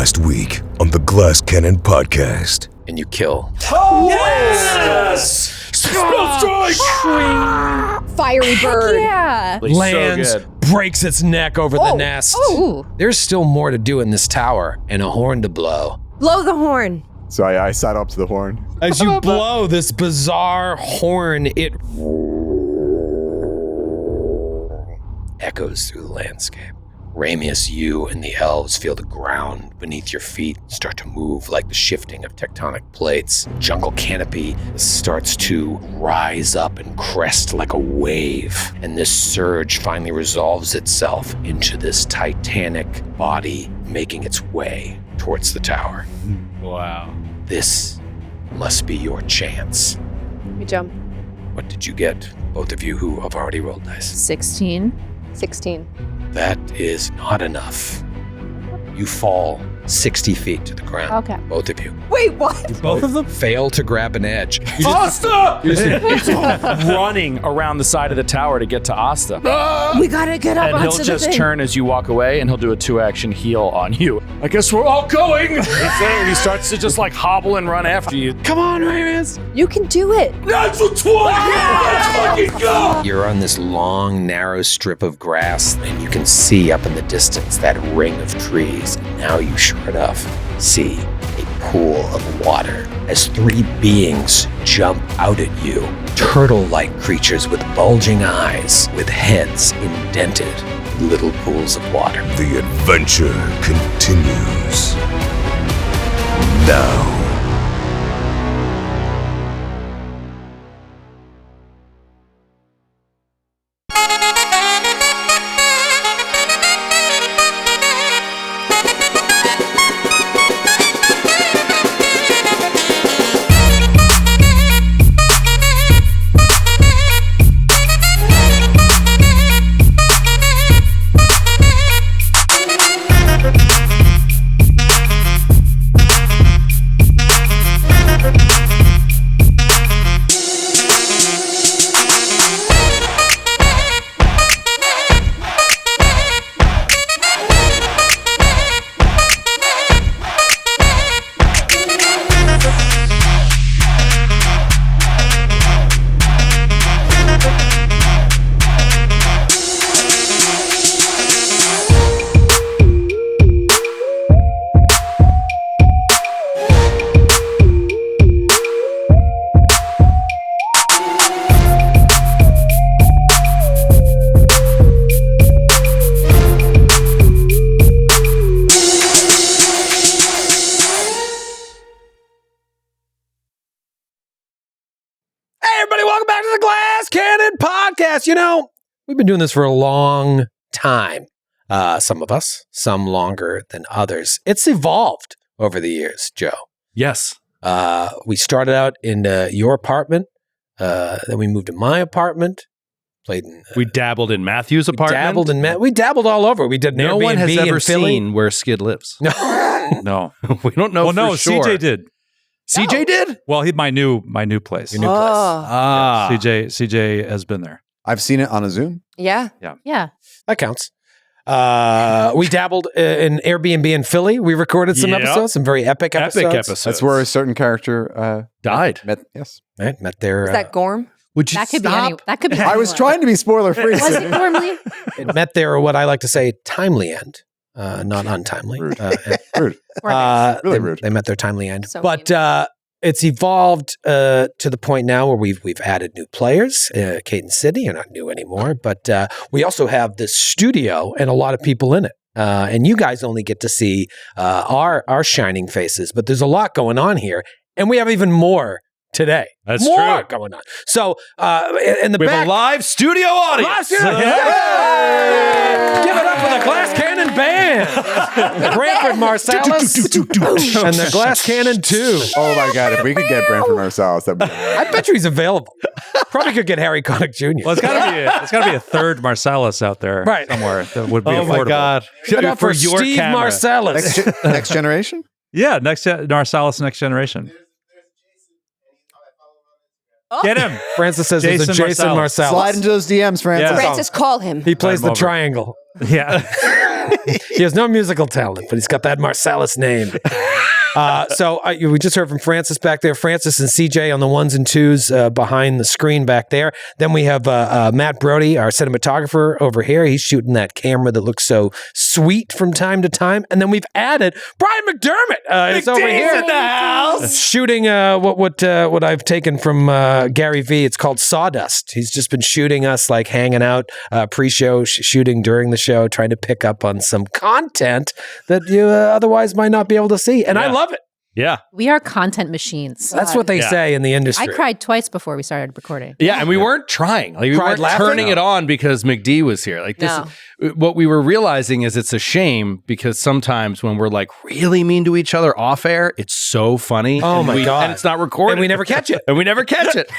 last week on the Glass Cannon Podcast. And you kill. Oh, yes! Spell strike! Fiery bird. Yeah. Lands, so good. breaks its neck over the nest. Ooh. There's still more to do in this tower and a horn to blow. Blow the horn. So I sat up to the horn. As you blow this bizarre horn, it echoes through the landscape. Ramius, you and the elves feel the ground beneath your feet start to move like the shifting of tectonic plates. Jungle canopy starts to rise up and crest like a wave, and this surge finally resolves itself into this titanic body making its way towards the tower. Wow. This must be your chance. We jump. What did you get, both of you who have already rolled dice? 16. 16. That is not enough. You fall 60 feet to the ground. Okay. Both of you. Wait, what? Both of them? Fail to grab an edge. Asta! running around the side of the tower to get to Asta. We gotta get up And he'll onto the just thing. turn as you walk away, and he'll do a 2-action heal on you. I guess we're all going! He starts to just like hobble and run after you. Come on, Ramius. You can do it. Natural 20! Let's fucking go! You're on this long, narrow strip of grass, and you can see up in the distance that ring of trees. And now you sure enough see a pool of water as 3 beings jump out at you. Turtle-like creatures with bulging eyes, with heads indented in little pools of water. The adventure continues now. You know, we've been doing this for a long time. Some of us, some longer than others. It's evolved over the years, Joe. Yes. We started out in your apartment. Then we moved to my apartment. Played in. We dabbled in Matthew's apartment. We dabbled all over. We did an No Airbnb one has in ever Philly. seen where Skid lives. No. No. We don't know for sure. CJ did. CJ did? Well, my new place. Your new place. Ah. CJ has been there. I've seen it on a Zoom. Yeah. Yeah. That counts. We dabbled in Airbnb in Philly. We recorded some Yep. episodes, some very epic episodes. That's where a certain character died. met. Yes. Right, met their. Is that Gorm? Would you That could stop? be any. That could be. I was anyone. trying to be spoiler free. Was it Gormley? It met their what I like to say timely end, not untimely. Rude. And, Rude. really Really rude. They met their timely end, So but it's evolved to the point now where we've added new players. Kate and Sydney are not new anymore, but we also have this studio and a lot of people in it. And you guys only get to see our shining faces, but there's a lot going on here, and we have even more today. That's more true. going on. So in the We back, have a live studio audience. Live studio. Hey! Give it up for the Glass Cannon Band, Branford Marsalis, and the Glass Cannon 2. Oh my God! If we could get Branford Marsalis, that'd be. I bet you he's available. Probably could get Harry Connick Jr. Well, it's got to be a third Marsalis out there Right. somewhere that would be Oh affordable. my God. Give it up for your Steve camera. Marsalis. Next generation. Yeah, Marsalis Next Generation. Get him. Francis says it's a Jason Jason Marsalis. Slide into those DMs, Francis. Yeah. Francis, call him. He plays I'm the over. triangle. Yeah. He has no musical talent, but he's got that Marsalis name. We just heard from Francis back there. Francis and CJ on the ones and twos behind the screen back there. Then we have Matt Brody, our cinematographer over here. He's shooting that camera that looks so sweet from time to time. And then we've added Brian McDermott. Is over here in the house. shooting what I've taken from Gary V. It's called Sawdust. He's just been shooting us, like hanging out pre-show, shooting during the show, trying to pick up on some content that you otherwise might not be able to see. And I love it. Yeah. We are content machines. That's what they say in the industry. I cried twice before we started recording. Yeah, and we weren't trying. Like, we Cried weren't laughing? turning it on because McD was here. Like, this, what we were realizing is it's a shame because sometimes when we're like really mean to each other off air, it's so funny. Oh and my God. And it's not recorded. And we never catch it. And we never catch it.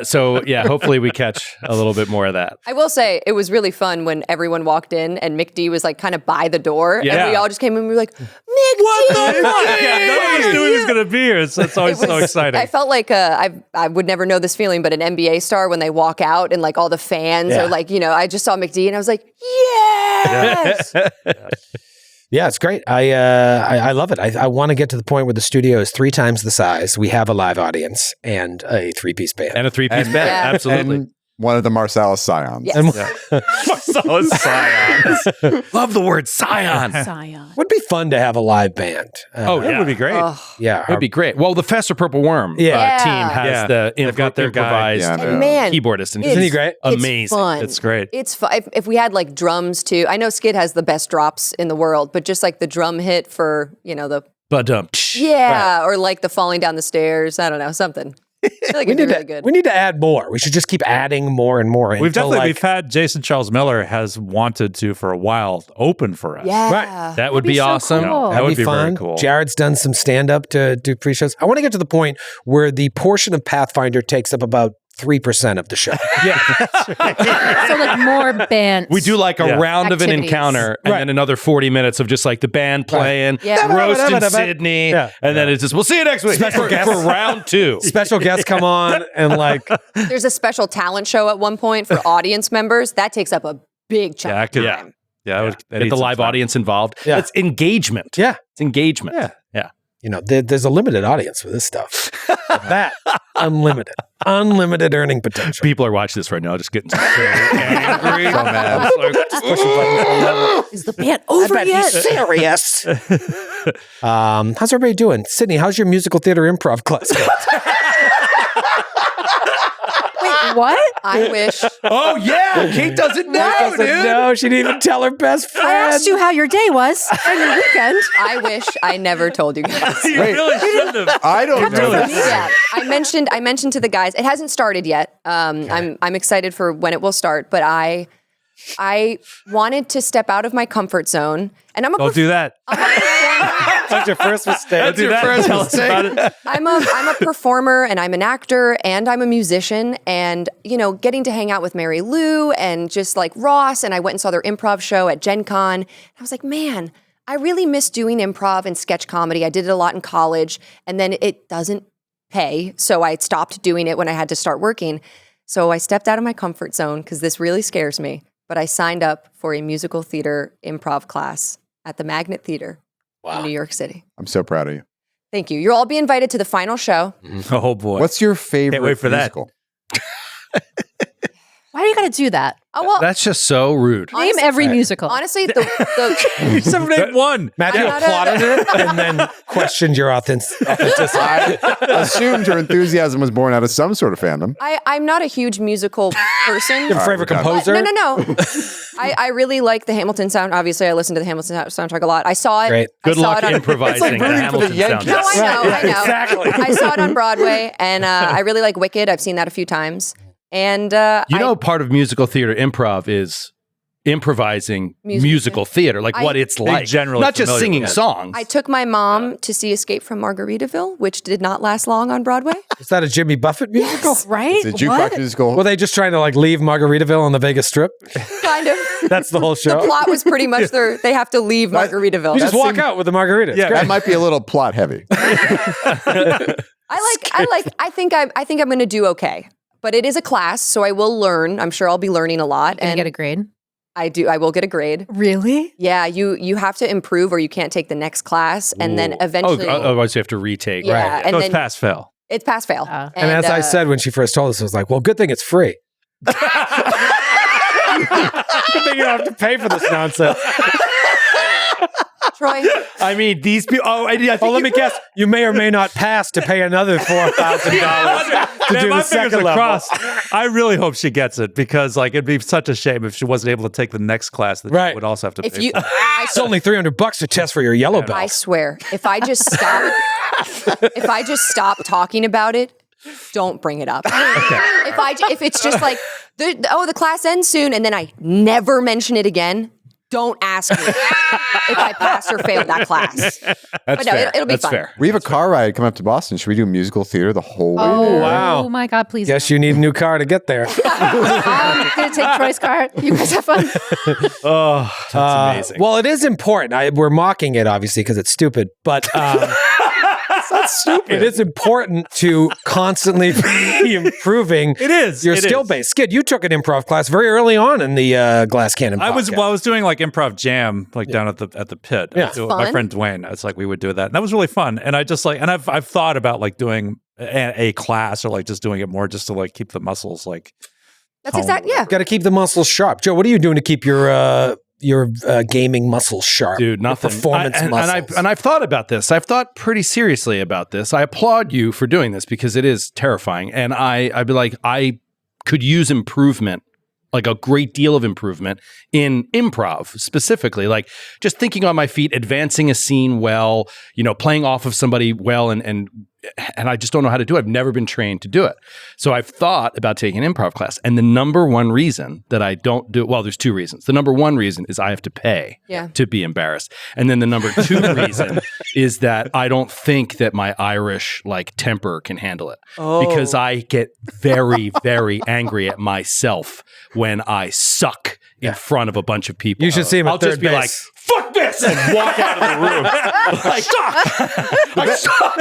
So yeah, hopefully we catch a little bit more of that. I will say it was really fun when everyone walked in and Mick D was like kind of by the door, Yeah. and we all just came in and we were like, Mick D! Yeah, nobody knew he was going to be here. It's always so exciting. I felt like I would never know this feeling, but an NBA star when they walk out and like all the fans are like, I just saw Mick D and I was like, yes! Yeah, it's great. I love it. I want to get to the point where the studio is 3 times the size. We have a live audience and a 3-piece band. And a 3-piece band. Yeah. Absolutely. And one of the Marsalis scions. Yes. And Scions. Love the word scion. Scion. would be fun to have a live band. Oh, That would be great. yeah. It'd be great. Well, the Fester Purple Worm Yeah. team has Yeah. the They've got their guy. improvised Yeah, And man, keyboardist. And Isn't he he's great? Amazing. It's fun. It's great. It's fun. If we had like drums too, I know Skid has the best drops in the world, but just like the drum hit for, the, But or like the falling down the stairs, I don't know, something. I feel like it'd be really good. We need to add more. We should just keep adding more and more. We've had Jason Charles Miller has wanted to for a while open for us. Yeah. Right. that would be so awesome. cool. That would be fun. very cool. Jared's done some stand-up to do pre-shows. I want to get to the point where the portion of Pathfinder takes up about 3% of the show. So like more bands. We do like a Yeah. round of an Activities. encounter and then another 40 minutes of just like the band playing, Yeah. roasting Sydney, Yeah. and then it's just, we'll see you next week Special for guests. round 2. Special guests come on and like, There's a special talent show at one point for audience members. That takes up a big chunk Yeah, I of could- time. Yeah, Get the live audience involved. Yeah. It's engagement. yeah, It's engagement. Yeah. Yeah. there's a limited audience for this stuff. That, unlimited earning potential. People are watching this right now, just getting so angry. So mad. Is the band over yet? serious. How's everybody doing? Sydney, how's your musical theater improv class going? Wait, what? I wish. Oh, yeah. Kate doesn't know, dude. No, she didn't even tell her best friend. I asked you how your day was and your weekend. I wish I never told you guys. You really shouldn't have. I don't know this. Yeah, I mentioned to the guys. It hasn't started yet. I'm excited for when it will start, but I wanted to step out of my comfort zone, and I'm a Don't do that. That's your first mistake. Don't do that. Tell us about it. I'm a performer and I'm an actor and I'm a musician, and getting to hang out with Mary Lou and just like Ross, and I went and saw their improv show at Gen Con. I was like, man, I really miss doing improv and sketch comedy. I did it a lot in college, and then it doesn't pay, so I stopped doing it when I had to start working. So I stepped out of my comfort zone because this really scares me. But I signed up for a musical theater improv class at the Magnet Theater in New York City. I'm so proud of you. Thank you. You'll all be invited to the final show. Oh boy. What's your favorite wait for that. musical? Why do you got to do that? Oh, well, That's just so rude. Name every musical. honestly, the Seven, 8, 1. Matthew I'm not applauded it and then questioned your authenticity. I assumed her enthusiasm was born out of some sort of fandom. I'm not a huge musical person. Your favorite But- composer? No. I really like the Hamilton sound. Obviously, I listen to the Hamilton soundtrack a lot. I saw it. Great. Good I saw luck it on, improvising the rooting for the Hamilton Yankees. No, sound. I know. exactly. I saw it on Broadway, and I really like Wicked. I've seen that a few times. And Part of musical theater improv is improvising musical theater, like what it's like. generally not just familiar singing with it. songs. I took my mom to see Escape from Margaritaville, which did not last long on Broadway. Is that a Jimmy Buffett musical? Right? The jukebox What? musical. Were they just trying to like leave Margaritaville on the Vegas Strip? Kind of. That's the whole The show. plot was pretty much they have to leave Margaritaville. You just That walk seemed- out with the margarita. It's Yeah, great. That might be a little plot heavy. I think I'm going to do okay. But it is a class, so I will learn. I'm sure I'll be learning a lot. And get a grade. I do. I will get a grade. Really? Yeah, you have to improve or you can't take the next class. And then eventually. Otherwise you have to retake. Yeah, Right. and So it's then pass fail. it's pass fail. Oh. And as I said when she first told us, I was like, well, good thing it's free. Good thing you don't have to pay for this nonsense. Troy, I mean, these people. Let me guess. You may or may not pass to pay another $4,000 to Man, do my the fingers second are level. crossed. I really hope she gets it because, like, it'd be such a shame if she wasn't able to take the next class that Right. she would also have to if pay you, for. It's only $300 to test for your yellow belt. I swear, if I just stop talking about it, don't bring it up. If it's just like, the class ends soon, and then I never mention it again, don't ask me if I passed or failed that class. That's But no, fair. it'll be That's fun. fair. We have a car ride coming up to Boston. Should we do musical theater the whole way Oh, there? wow. my God, please. Guess no. you need a new car to get there. I'm going to take Troy's car. You guys have fun. Oh, that's amazing. Well, it is important. We're mocking it, obviously, because it's stupid. But It's not stupid. it is important to constantly be improving It is. your It skill is. base. Skid, you took an improv class very early on in the Glass Cannon I was podcast. doing like improv jam like down at the pit. Yeah. My Fun. friend Dwayne, it's like we would do that. And that was really fun. And I just like, and I've thought about like doing a class or like just doing it more just to like keep the muscles like. That's exactly, yeah. Got to keep the muscles sharp. Joe, what are you doing to keep your gaming muscles sharp? Dude, Your nothing. performance muscles. And I've thought about this. I've thought pretty seriously about this. I applaud you for doing this because it is terrifying. And I'd be like, I could use improvement, like a great deal of improvement in improv specifically, like just thinking on my feet, advancing a scene well, playing off of somebody well, and I just don't know how to do it. I've never been trained to do it. So I've thought about taking an improv class. And the number one reason that I don't do it, well, there's two reasons. The number one reason is I have to pay to be embarrassed. And then the number two reason is that I don't think that my Irish temper can handle it. Because I get very, very angry at myself when I suck in front of a bunch of people. You should see him at I'll just third be base. like, fuck this, and walk out of the room. I suck.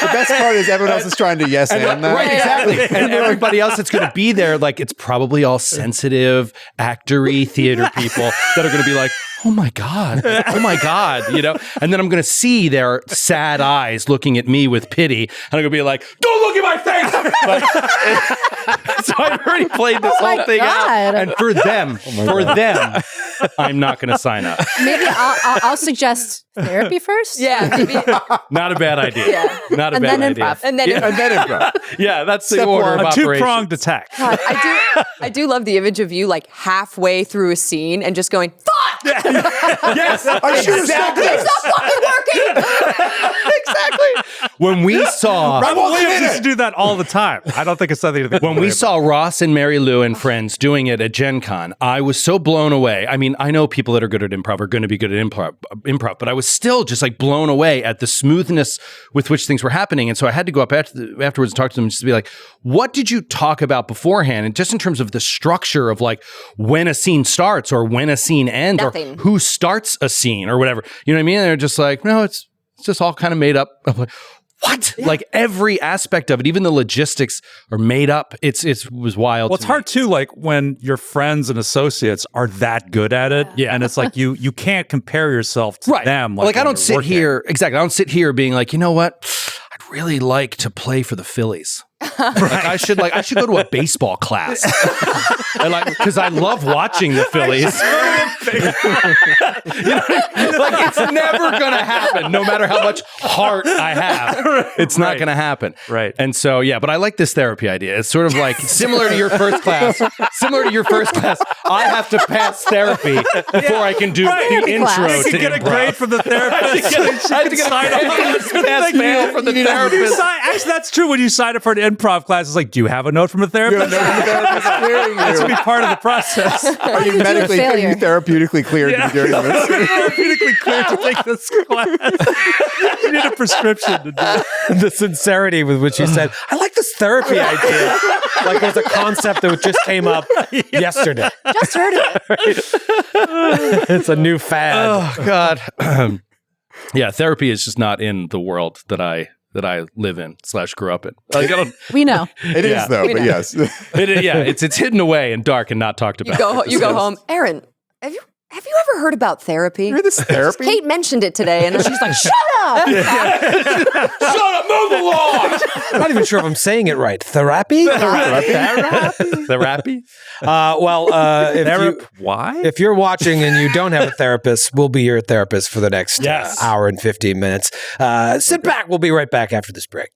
The best part is everyone else is trying to yes and that. Right, exactly. And everybody else that's going to be there, it's probably all sensitive, actory theater people that are going to be like, oh my God, and then I'm going to see their sad eyes looking at me with pity, and I'm going to be like, don't look at my face. So I've already played this whole thing God. out, and for them, I'm not going to sign up. Maybe I'll suggest therapy first. Yeah, maybe. Not a bad idea. Yeah. Not a And bad then idea. improv. And then And then improv. Yeah, that's the Step order one. of A operation. two-pronged attack. God, I do love the image of you halfway through a scene and just going, fuck! Yes, I should have said It's this. not fucking working! exactly. When we saw Williams used to do that all the time. I don't think it's something to think when we saw Ross and Mary Lou and friends doing it at Gen Con, I was so blown away. I mean, I know people that are good at improv are going to be good at improv, but I was still just blown away at the smoothness with which things were happening. And so I had to go up afterwards and talk to them and just be like, what did you talk about beforehand? And just in terms of the structure of when a scene starts or when a scene ends Nothing. or who starts a scene or whatever. You know what I mean? And they're just like, no, it's just all kind of made up. I'm like, what? Yeah. Every aspect of it, even the logistics are made up. It was wild. Well, it's hard too, when your friends and associates are that good at it. Yeah. And it's you can't compare yourself to them. I don't sit here. Exactly. I don't sit here being like, you know what? I'd really like to play for the Phillies. I should go to a baseball class. And because I love watching the Phillies. It's never gonna happen, no matter how much heart I have. It's not gonna happen. Right. And so but I like this therapy idea. It's sort of similar to your first class. I have to pass therapy before I can do the intro class. to You get a improv. grade from the therapist. I have to get a pass fail from the therapist. Actually, that's true. When you sign up for an improv class, it's do you have a note from the therapist? That should be part of the process. Are you a failure? therapeutically cleared to be doing this? Therapeutically clear to take this class. You need a prescription to do it. The sincerity with which you said, I like this therapy idea. It was a concept that just came up yesterday. Just heard it. It's a new fad. Oh God. Yeah, therapy is just not in the world that I that I live in / grew up in. Like, I don't, We know. It is though, but yes. it's hidden away and dark and not talked about. You go home. Aaron, have you ever heard about therapy? Heard this therapy? Kate mentioned it today, and she's like, "Shut up! Shut up, move along! I'm not even sure if I'm saying it right. Therapy? Therapy? If you're watching and you don't have a therapist, we'll be your therapist for the next hour and 15 minutes. Sit back. We'll be right back after this break.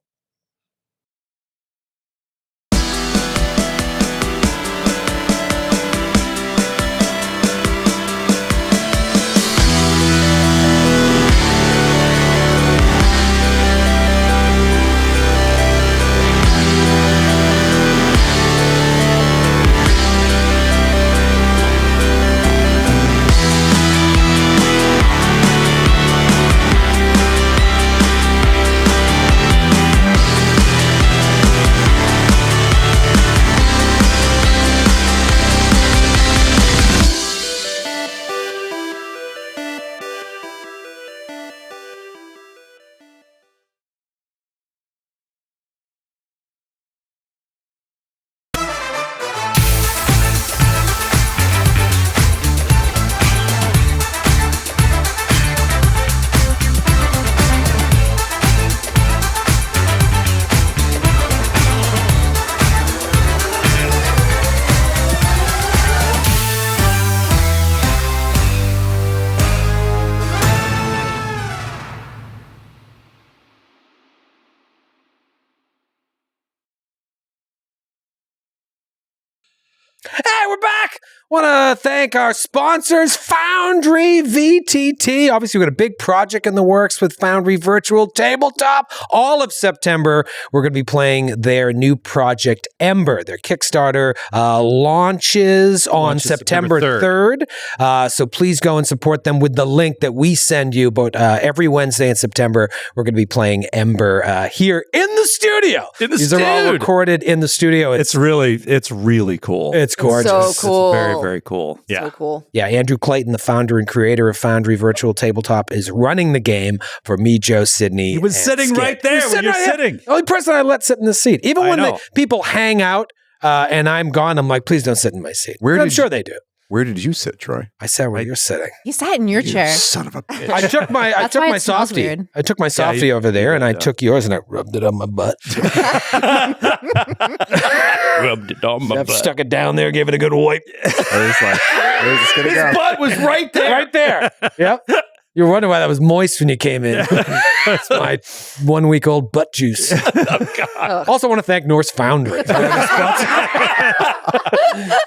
Hey, we're back. Want to thank our sponsors, Foundry VTT. Obviously, we've got a big project in the works with Foundry Virtual Tabletop. All of September, we're going to be playing their new project, Ember. Their Kickstarter launches on September 3rd. So please go and support them with the link that we send you. But every Wednesday in September, we're going to be playing Ember here in the studio. These are all recorded in the studio. It's really cool. It's gorgeous. So cool. It's very, very cool. Yeah. So cool. Yeah, Andrew Clayton, the founder and creator of Foundry Virtual Tabletop, is running the game for me, Joe, Sydney. He was sitting right there when you're sitting. The only person I let sit in the seat. Even when the people hang out and I'm gone, I'm like, please don't sit in my seat. I'm sure they do. Where did you sit, Troy? I sat where you're sitting. You sat in your chair. Son of a bitch. I took my softie. Weird. I took my softie over there, and I took yours, and I rubbed it on my butt. Rubbed it on my butt. Stuck it down there, gave it a good wipe. I was like, where's this gonna go? Butt was right there. Right there. Yep. You were wondering why that was moist when you came in. It's my 1-week-old butt juice. Also want to thank Norse Foundry.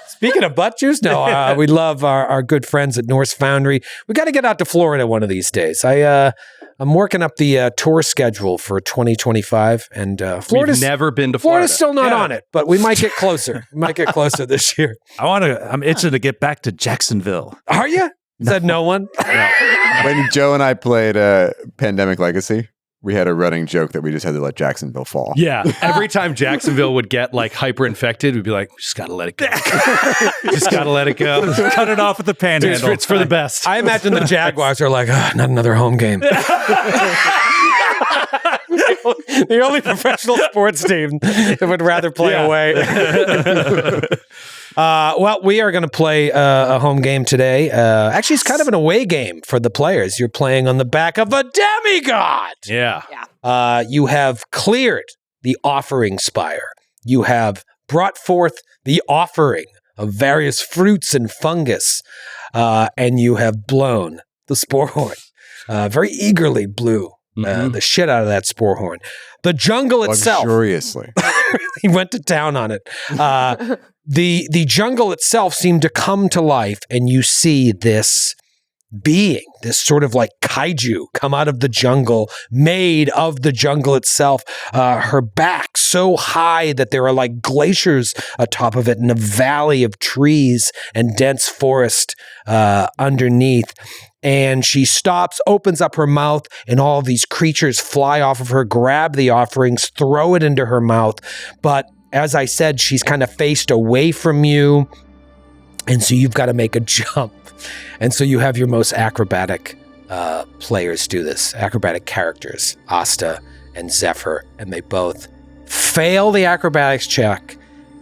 Speaking of butt juice, we love our good friends at Norse Foundry. We got to get out to Florida one of these days. I'm working up the tour schedule for 2025. And Florida's never been to Florida. Florida's still not on it, but we might get closer. We might get closer this year. I'm itching to get back to Jacksonville. Are you? Said no one? When Joe and I played Pandemic Legacy, we had a running joke that we just had to let Jacksonville fall. Yeah. Every time Jacksonville would get like hyper infected, we'd be like, just got to let it go. Just got to let it go. Cut it off at the panhandle. It's for the best. I imagine the Jaguars are like, not another home game. The only professional sports team that would rather play away. Well, we are going to play a home game today. Actually, it's kind of an away game for the players. You're playing on the back of a demigod. Yeah. You have cleared the offering spire. You have brought forth the offering of various fruits and fungus, and you have blown the spore horn. Very eagerly blew the shit out of that spore horn. The jungle itself. Luxuriously. He went to town on it. The jungle itself seemed to come to life, and you see this being, this sort of like kaiju come out of the jungle, made of the jungle itself. Her back so high that there are like glaciers atop of it and a valley of trees and dense forest underneath. And she stops, opens up her mouth, and all these creatures fly off of her, grab the offerings, throw it into her mouth. But as I said, she's kind of faced away from you. And so you've got to make a jump. And so you have your most acrobatic players do this, acrobatic characters, Asta and Zephyr, and they both fail the acrobatics check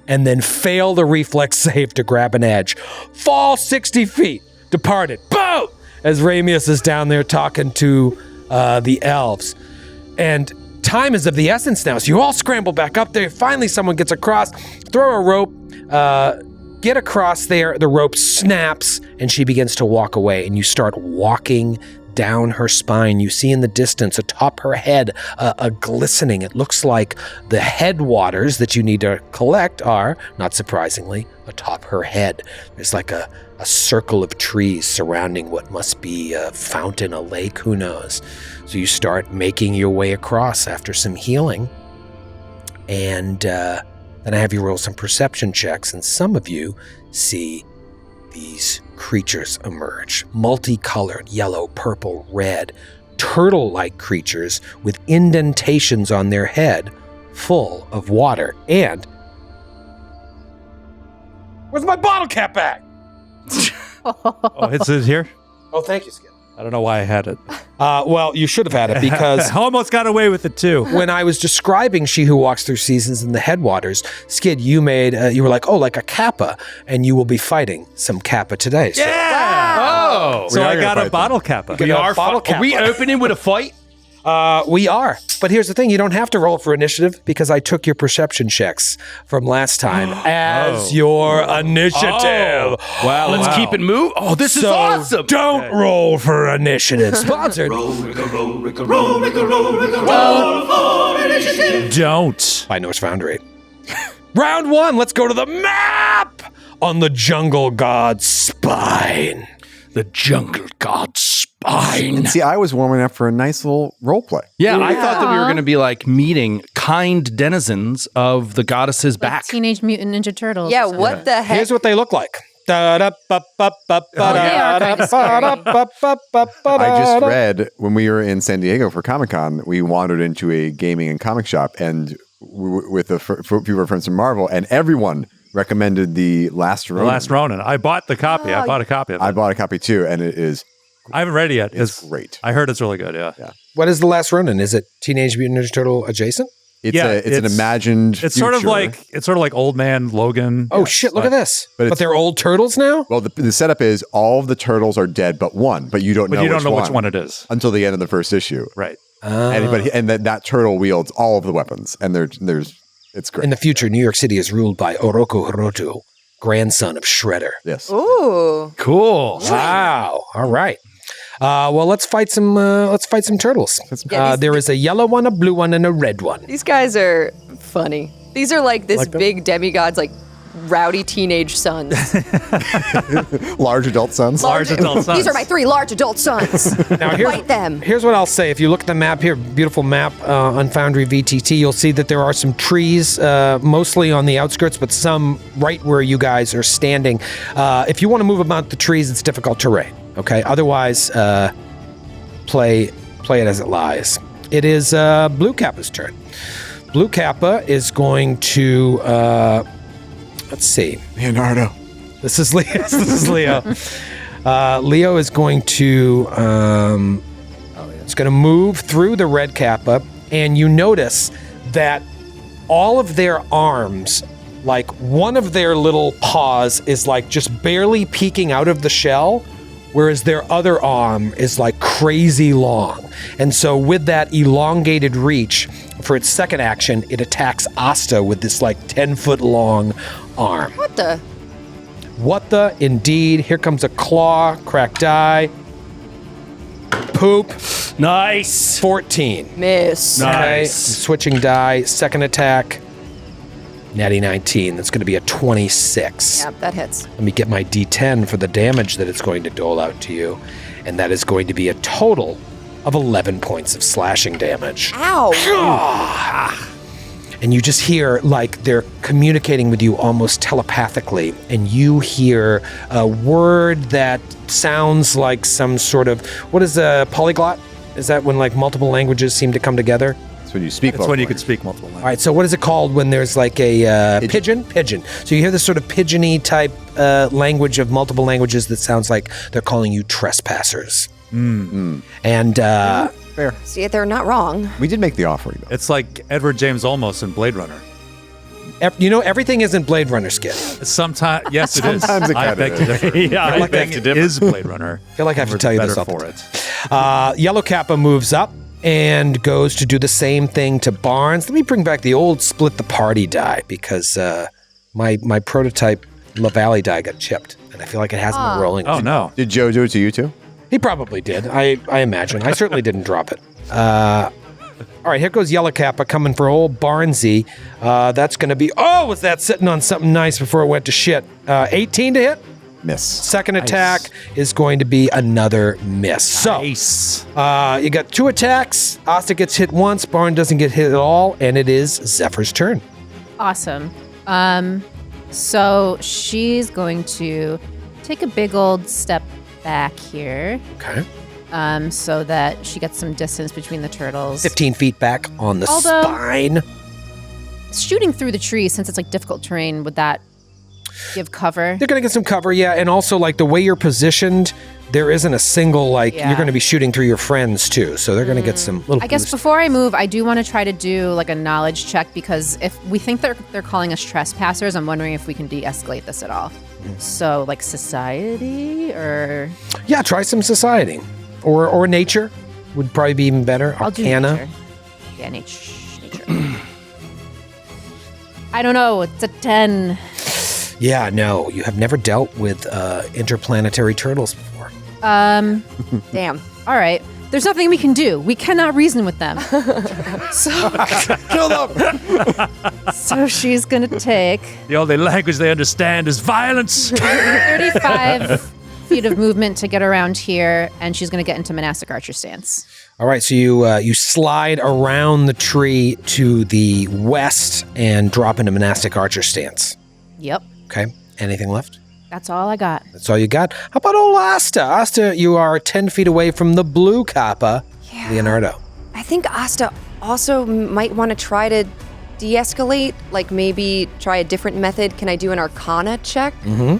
and then fail the reflex save to grab an edge. Fall 60 feet, departed. Boom! As Ramius is down there talking to the elves. And time is of the essence now, so you all scramble back up there. Finally, someone gets across, throw a rope, get across there, the rope snaps, and she begins to walk away, and you start walking down her spine. You see in the distance, atop her head, a glistening. It looks like the headwaters that you need to collect are, not surprisingly, atop her head. There's like a circle of trees surrounding what must be a fountain, a lake, who knows. So you start making your way across after some healing. And then I have you roll some perception checks, and some of you see these creatures emerge. Multicolored, yellow, purple, red, turtle-like creatures with indentations on their head full of water. And where's my bottle cap at? Oh, it's here? Oh, thank you, Skip. I don't know why I had it. Well, you should have had it because I almost got away with it too. when I was describing She Who Walks Through Seasons in the Headwaters, Skid, you were like, oh, like a Kappa, and you will be fighting some Kappa today. So Oh, So I got a bottle Kappa. We are bottle Kappa. Are we opening with a fight? We are. But here's the thing. You don't have to roll for initiative because I took your perception checks from last time as your initiative. Wow, let's keep it moving. Oh, this is So awesome. don't roll for initiative. Sponsored Don't. by Norse Foundry. Round 1, let's go to the map on the jungle god's spine. The jungle god's spine. See, I was warming up for a nice little role play. Yeah, I thought that we were going to be like meeting kind denizens of the goddess's Like back. Teenage Mutant Ninja Turtles. Yeah, what the heck? Here's what they look like. They are kind of scary. I just read when we were in San Diego for Comic-Con, we wandered into a gaming and comic shop and with a few of our friends from Marvel, and everyone recommended the Last Ronin. The Last Ronin. I bought the copy. I bought a copy of it. I bought a copy too, and it is I haven't read it yet. it's great. I heard it's really good, yeah. What is the Last Ronin? Is it Teenage Mutant Ninja Turtle adjacent? It's an imagined It's sort of future. like Old Man Logan. Oh shit! Look at this. But they're old turtles now. Well, the setup is all of the turtles are dead but one, but you don't know which one it is. until the end of the first issue. Right. And that turtle wields all of the weapons, and there's it's great. In the future, New York City is ruled by Oroku Hiroto, grandson of Shredder. Yes. Ooh. Cool. Wow. All right. Well, let's fight some turtles. There is a yellow one, a blue one, and a red one. These guys are funny. These are like this big demigod's like rowdy teenage sons. Large adult sons. Large adult sons. These are my 3 large adult sons. Now, Fight them. Here's what I'll say. If you look at the map here, beautiful map on Foundry VTT, you'll see that there are some trees, mostly on the outskirts, but some right where you guys are standing. If you want to move about the trees, it's difficult terrain. Okay. Otherwise, play it as it lies. It is Blue Kappa's turn. Blue Kappa is going to let's see. Leonardo. This is Leo. This is Leo. Leo is going to it's going to move through the red Kappa, and you notice that all of their arms, like one of their little paws, is like just barely peeking out of the shell, whereas their other arm is like crazy long. And so with that elongated reach, for its second action, it attacks Asta with this like 10-foot long arm. What the? What the? Indeed. Here comes a claw, cracked die. Poop. Nice. 14. Miss. Nice. Okay, switching die, second attack. Natty 19. That's going to be a 26. Yep, that hits. Let me get my D10 for the damage that it's going to dole out to you. And that is going to be a total of 11 points of slashing damage. Ow. And you just hear like they're communicating with you almost telepathically, and you hear a word that sounds like some sort of, what is a polyglot? Is that when like multiple languages seem to come together? That's when you speak. It's when you can speak multiple languages. All right, so what is it called when there's like a pigeon? So you hear this sort of pigeon-y type language of multiple languages that sounds like they're calling you trespassers. And Fair. See, they're not wrong. We did make the offering, though. It's like Edward James Olmos in Blade Runner. You know, everything isn't Blade Runner, Skid. Sometimes, yes, it is. Sometimes it I kinda beg to is. differ. Yeah, I think it is Blade Runner. I feel like I have to tell you this Better all the for time. it. Yellow Kappa moves up and goes to do the same thing to Barnes. Let me bring back the old split the party die because my prototype La Valley die got chipped, and I feel like it hasn't been rolling. Oh no! Did Joe do it to you too? He probably did. I imagine. I certainly didn't drop it. All right, here goes Yellow Kappa coming for old Barnesy. That's going to be... Oh, was that sitting on something nice before it went to shit? 18 to hit. Miss. Second attack is going to be another miss. Nice. So, you got 2 attacks. Asta gets hit once. Barn doesn't get hit at all. And it is Zephyr's turn. Awesome. So she's going to take a big old step back here, Okay. so that she gets some distance between the turtles. 15 feet back on the Although- spine. Shooting through the trees, since it's like difficult terrain, would that give cover? They're going to get some cover, yeah. And also, like, the way you're positioned, there isn't a single, like, Yeah. you're going to be shooting through your friends, too. So they're going to get some little I guess boost. before I move, I do want to try to do like a knowledge check, because if we think they're calling us trespassers, I'm wondering if we can de-escalate this at all. So like society or Yeah, try some society. Or nature would probably be even better. I'll do Arcana. nature. Yeah, nature. I don't know. It's a 10. Yeah, no, you have never dealt with interplanetary turtles before. Damn. All right. There's nothing we can do. We cannot reason with them. Kill them! So she's going to take The only language they understand is violence. 35 feet of movement to get around here, and she's going to get into monastic archer stance. All right, so you slide around the tree to the west and drop into monastic archer stance. Yep. Okay, anything left? That's all I got. That's all you got? How about old Asta? Asta, you are 10 feet away from the blue Kappa, Yeah. Leonardo. I think Asta also might want to try to de-escalate, like maybe try a different method. Can I do an Arcana check? I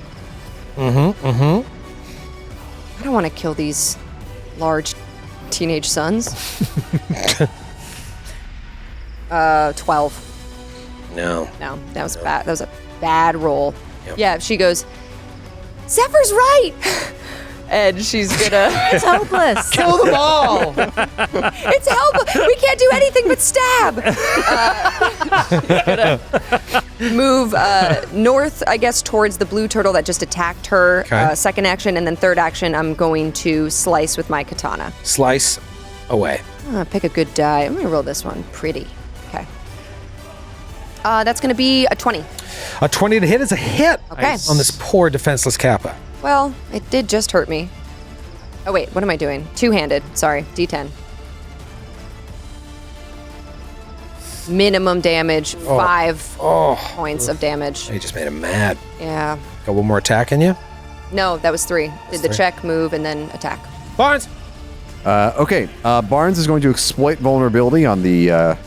don't want to kill these large teenage sons. 12. No. No, that was bad. That was a bad roll. Yep. Yeah, she goes, Zephyr's right! And she's gonna It's hopeless. kill them all. It's helpless. We can't do anything but stab. Gonna move north, I guess, towards the blue turtle that just attacked her. Okay. Second action, and then third action, I'm going to slice with my katana. Slice away. Pick a good die. I'm gonna roll this one. Pretty. Okay. That's gonna be a 20. A 20 to hit is a hit Okay. on this poor defenseless Kappa. Well, it did just hurt me. Oh wait, what am I doing? Two-handed. Sorry, D10. Minimum damage, 5 points of damage. You just made him mad. Yeah. Got one more attack in you? No, that was 3. Did the 3. check, move, and then attack. Barnes! Okay, Barnes is going to exploit vulnerability on the...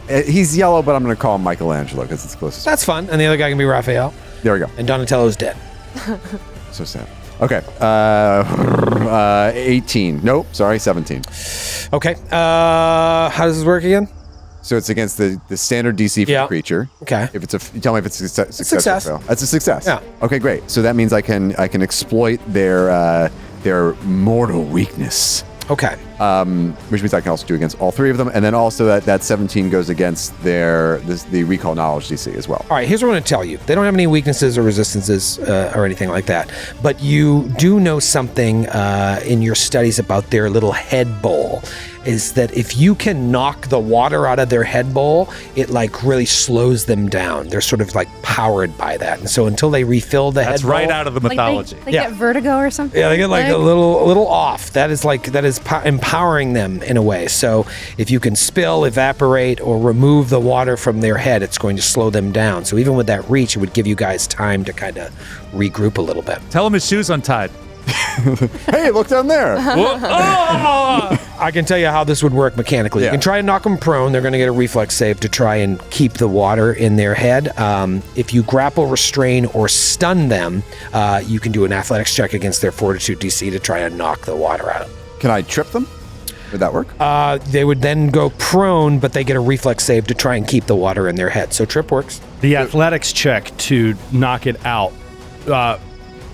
he's yellow, but I'm going to call him Michelangelo because it's closest. That's fun. And the other guy can be Raphael. There we go. And Donatello's dead. So sad. Okay. 18. Nope, sorry, 17. Okay. How does this work again? So it's against the standard DC for Yeah. the creature. Okay. If it's you tell me if it's a success success. or fail. That's a success. Yeah. Okay, great. So that means I can exploit their mortal weakness. Okay. Which means I can also do against all 3 of them, and then also that 17 goes against the recall knowledge DC as well. All right, here's what I'm going to tell you. They don't have any weaknesses or resistances or anything like that, but you do know something in your studies about their little head bowl, is that if you can knock the water out of their head bowl, it like really slows them down. They're sort of like powered by that, and so until they refill the That's head bowl, right out of the mythology. They Yeah. get vertigo or something. yeah, they get like a little off. That is empowering them in a way. So if you can spill, evaporate, or remove the water from their head, it's going to slow them down. So even with that reach, it would give you guys time to kind of regroup a little bit. Tell him his shoe's untied. Hey, look down there. I can tell you how this would work mechanically. Yeah. You can try and knock them prone. They're going to get a reflex save to try and keep the water in their head. If you grapple, restrain, or stun them, you can do an athletics check against their fortitude DC to try and knock the water out. Can I trip them? Would that work? They would then go prone, but they get a reflex save to try and keep the water in their head. So trip works. The athletics check to knock it out,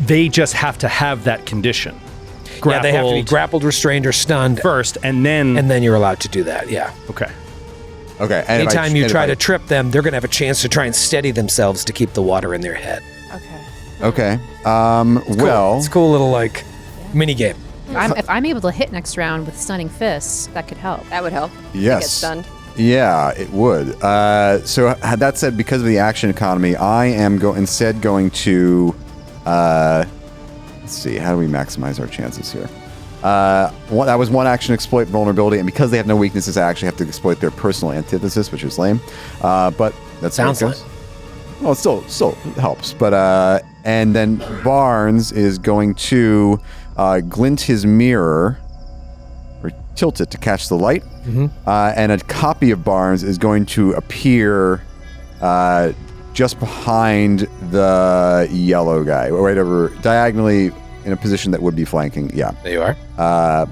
they just have to have that condition. Yeah, they have to be grappled, restrained, or stunned first, and then you're allowed to do that. Yeah. Okay. Okay. And anytime you try to trip them, they're going to have a chance to try and steady themselves to keep the water in their head. Okay. Well, it's a cool little like mini game. If I'm able to hit next round with stunning fists, that could help. That would help. Yes. Get stunned. Yeah, it would. So that said, because of the action economy, I am instead going to. Let's see. How do we maximize our chances here? That was one action, exploit vulnerability, and because they have no weaknesses, I actually have to exploit their personal antithesis, which is lame. But that sounds like. Well, it still helps. But and then Barnes is going to glint his mirror or tilt it to catch the light, and a copy of Barnes is going to appear just behind the yellow guy, right over diagonally in a position that would be flanking. Yeah, there you are.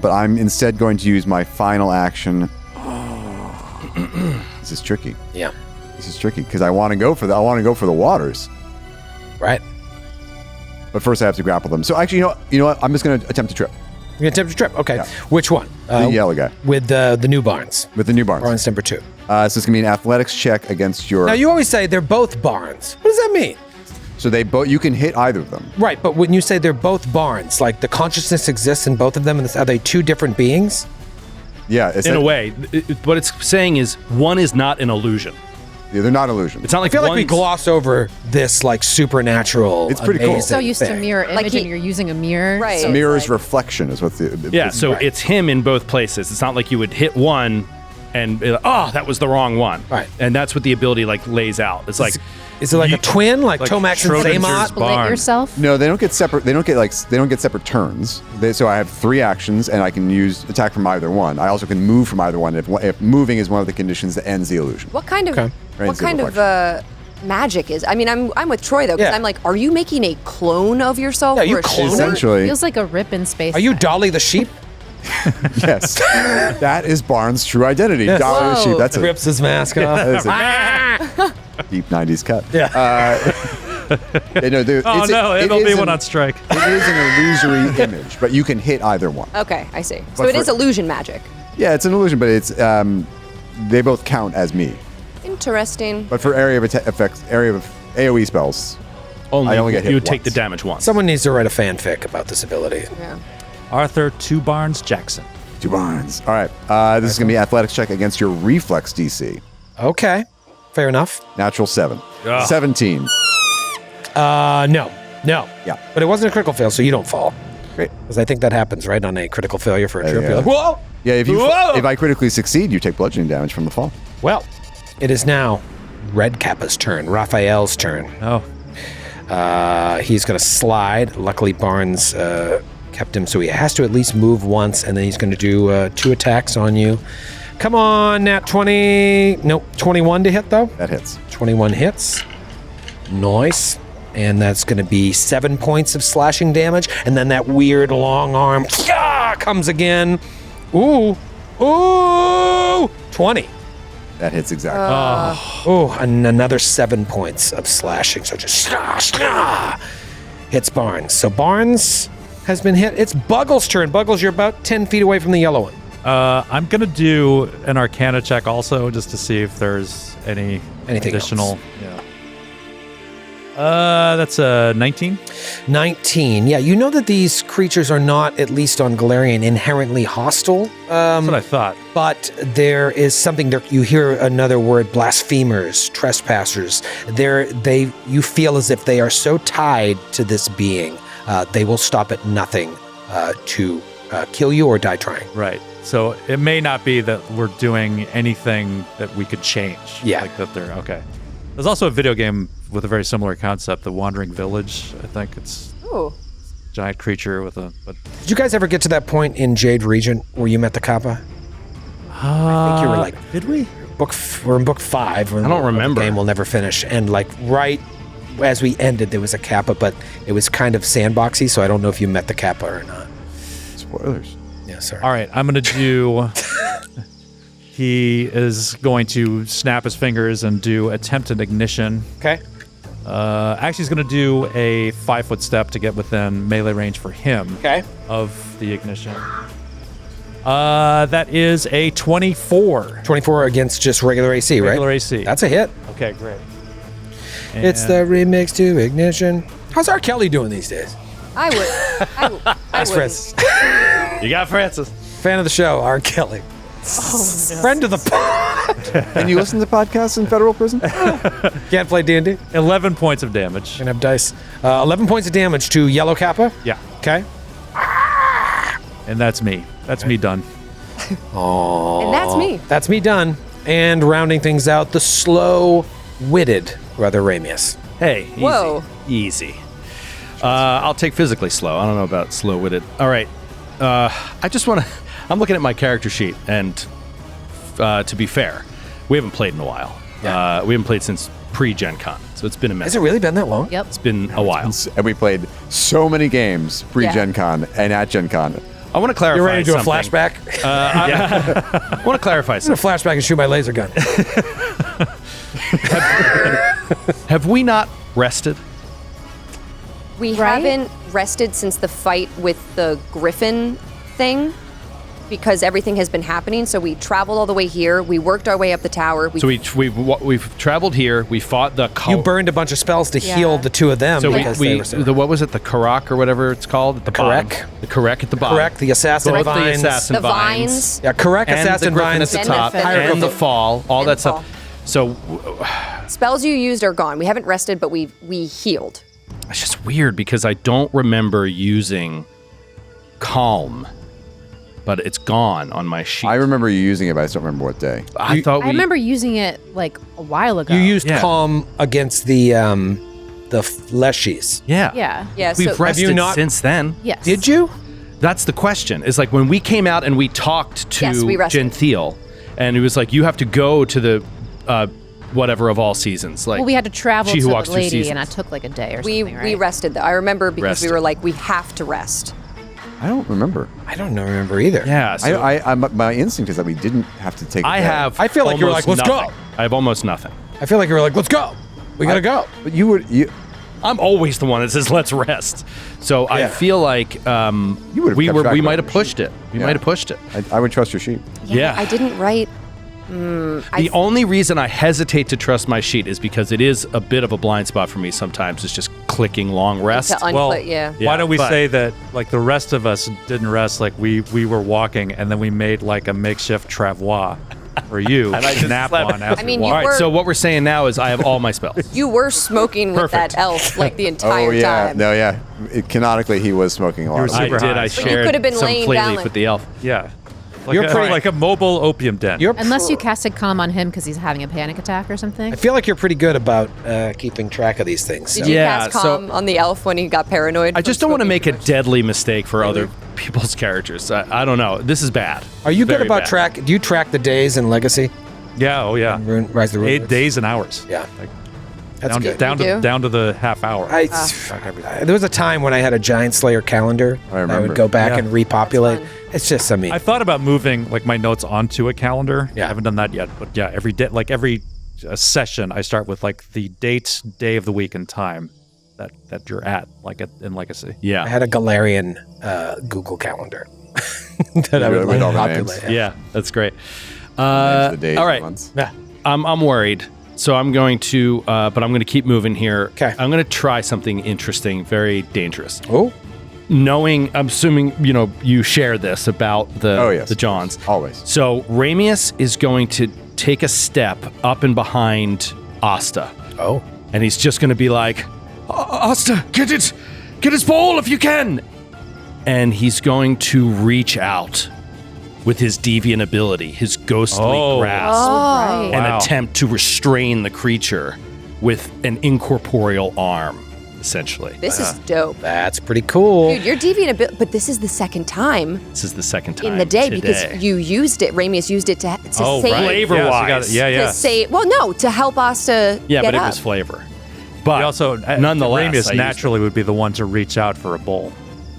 But I'm instead going to use my final action. This is tricky. Yeah. This is tricky because I want to go for the waters. Right. But first I have to grapple them. So actually, you know what? I'm just going to attempt to trip. You're going to attempt to trip? Okay. Yeah. Which one? The yellow guy. With the new Barnes. With the new Barnes. Barnes number 2. So it's going to be an athletics check against your... Now, you always say they're both Barnes. What does that mean? So you can hit either of them. Right, but when you say they're both Barnes, like the consciousness exists in both of them, and are they two different beings? Yeah. In a way. What it's saying is one is not an illusion. Yeah, they're not illusions. It's not like I feel like we gloss over this like supernatural. It's pretty cool. So used to mirror image, and you're using a mirror. Right. So Mirror's reflection is what the... Yeah, so it's him in both places. It's not like you would hit one and be like, oh, that was the wrong one. Right. And that's what the ability like lays out. It's like... Is it like a twin, like Tomax and Schrodinger's Zaymot? split yourself. No, they don't get separate. They don't get separate turns. So I have 3 actions, and I can use attack from either one. I also can move from either one if moving is one of the conditions that ends the illusion. What kind of Right, magic is? I mean, I'm with Troy though, because Yeah. I'm like, are you making a clone of yourself? Yeah, you or a clone shaper? Essentially, Feels like a rip in space. Are you Dolly the sheep? yes. That is Barnes' true identity. Yes. Dollar the sheep. That's a Rips his mask off. deep 90s cut. Yeah. it'll be one on strike. It is an illusory image, but you can hit either one. Okay, I see. So But it is illusion magic. Yeah, it's an illusion, but it's they both count as me. Interesting. But for area of effects, area of AOE spells, I only get hit you would take once. the damage once. Someone needs to write a fanfic about this ability. Yeah. Arthur 2 Barnes Jackson. 2 Barnes. All right. This is going to be athletics check against your reflex DC. Okay. Fair enough. Natural 7. Ugh. 17. No. Yeah. But it wasn't a critical fail, so you don't fall. Great. Because I think that happens, right? On a critical failure for a trip. yeah. You're like, whoa! Yeah, Whoa! if I critically succeed, you take bludgeoning damage from the fall. Well, it is now Red Kappa's turn, Raphael's turn. Oh. He's going to slide. Luckily, Barnes kept him, so he has to at least move once, and then he's going to do 2 attacks on you. Come on, Nat 20. Nope, 21 to hit, though. That hits. 21 hits. Nice. And that's going to be 7 points of slashing damage. And then that weird long arm comes again. Ooh. 20. That hits exactly. And another 7 points of slashing. So just hits Barnes. So Barnes has been hit. It's Buggles' turn. Buggles, you're about 10 feet away from the yellow one. I'm going to do an Arcana check also just to see if there's anything additional. else. Yeah. That's a 19. 19. Yeah, you know that these creatures are not, at least on Galarian, inherently hostile. That's what I thought. But there is something there. You hear another word: blasphemers, trespassers. You feel as if they are so tied to this being, they will stop at nothing to kill you or die trying. Right. So it may not be that we're doing anything that we could change. Yeah. Like that they're okay. There's also a video game with a very similar concept, The Wandering Village. I think it's Ooh. giant creature with a. But Did you guys ever get to that point in Jade Region where you met the Kappa? I think you were like, did we? we're in book 5. I don't remember. The game will never finish. And like right as we ended, there was a Kappa, but it was kind of sandboxy, so I don't know if you met the Kappa or not. Spoilers. Yeah, sorry. All right, I'm going to do... He is going to snap his fingers and do attempted ignition. Okay. Actually, he's going to do a 5-foot step to get within melee range for him. Okay. Of the ignition. That is a 24. 24 against just regular AC, right? Regular AC. That's a hit. Okay, great. It's the remix to Ignition. How's R. Kelly doing these days? I would. That's Francis. You got Francis. Fan of the show, R. Kelly. Friend of the pod. Can you listen to podcasts in federal prison? Can't play D&D. 11 points of damage. Can have dice. 11 points of damage to Yellow Kappa. Yeah. Okay. And that's me. That's me done. And that's me. That's me done. And rounding things out, the slow-witted Brother Ramius. Hey, easy. Whoa. Easy. I'll take physically slow. I don't know about slow-witted. All right. I just want to... I'm looking at my character sheet, and to be fair, we haven't played in a while. Yeah. We haven't played since pre-Gen Con, so it's been a minute. Has it really been that long? Yep. It's been a while. And we played so many games pre-Gen Con and at Gen Con. I want to clarify You're ready to do a something. flashback? I want to clarify I'm going to something. flashback and shoot my laser gun. Have we not rested? We Right? haven't rested since the fight with the griffin thing because everything has been happening. So we traveled all the way here. We worked our way up the tower. So we've traveled here. We fought the... You burned a bunch of spells to heal the two of them. So because they were so- what was it? The Karak or whatever it's called at the bottom. Karek? The Karek at the bottom. Correct, the assassin Both vines. the assassin the vines. Yeah, correct, and assassin the griffin vines. at the top, And the and the hieroglyph. fall, all And that the stuff. So Spells you used are gone. We haven't rested, but we healed. it's just weird because I don't remember using calm, but it's gone on my sheet. I remember you using it, but I just don't remember what day. I thought I remember using it like a while ago. You used Yeah. calm against the fleshies. Yeah. Yeah. Yeah, We've so rested not- since then. Yes. Did you? That's the question. Is like when we came out and we talked to Yes, we rested. Genthiel, and it was like, you have to go to the whatever of all seasons. Like Well, we had to travel She to Who the Walks Through lady, Seasons. and I took like a day or we something, right? we rested. I remember because Rested. we were like, we have to rest. I don't remember. I don't remember either. Yeah. So My instinct is that we didn't have to take. I have. I feel like you were almost like, "Let's nothing. go." I have almost nothing. I feel like you were like, let's go. We got to go. But you. I'm always the one that says let's rest. So I Yeah. feel like You would've we kept were track we of might it. have pushed it. We Yeah. might have pushed it. I would trust your sheet. Yeah. I didn't write. The only reason I hesitate to trust my sheet is because it is a bit of a blind spot for me sometimes. It's just clicking long rest. To unclick, yeah. Yeah, Why don't we but- say that, like, the rest of us didn't rest, like, we were walking, and then we made, like, a makeshift travois for you to nap on as I mean, we you All walked. right, were- so what we're saying now is I have all my spells. You were smoking with Perfect. that elf like the entire Oh yeah, time. no, yeah. Canonically, he was smoking a lot. were of I super did. high. I But you shared could have been some laying flea down leaf like- with the elf. Yeah. Like You're a, pretty- like a mobile opium den. You're Unless you casted calm on him because he's having a panic attack or something. I feel like you're pretty good about keeping track of these things. Did so- you Yeah, cast calm on the elf when he got paranoid? I from just don't want to smoking make too a much? deadly mistake for other people's characters. I don't know. This is bad. Are you good Very about bad. track? Do you track the days in Legacy? Yeah, oh yeah. Rise of the 8 days and hours. Yeah. Like, That's down, good. down You to do? down to the half hour. There was a time when I had a Giant Slayer calendar. I remember. would go back Yeah. and repopulate. That's It's just, I mean, I thought about moving like my notes onto a calendar. Yeah. I haven't done that yet, but yeah, every day, like every session, I start with like the date, day of the week, and time that you're at, like in Legacy. I Yeah. had a Galarian Google calendar that I Really, would with like all the populate. names? Yeah, that's great. The days, all the right. months. Yeah. I'm worried. So I'm going to, but I'm going to keep moving here. 'Kay. I'm going to try something interesting, very dangerous. Oh, I'm assuming, you share this about the Oh, yes. the Johns. Always. So Ramius is going to take a step up and behind Asta. oh. And he's just going to be like, Asta, get his ball if you can. And he's going to reach out with his deviant ability, his ghostly Oh. grasp, Right. and Wow. attempt to restrain the creature with an incorporeal arm, essentially. This is dope. That's pretty cool. Dude, you're deviant a bit, but this is the second time This is the second time in the day today. because you used it. Ramius used it to Oh, save. right. Flavor-wise. Yeah, so you got it. Yeah. To say, well, no, to help us to Yeah, get but up. it was flavor. But We also, nonetheless, Ramius I used naturally would be the one to reach out for a bowl.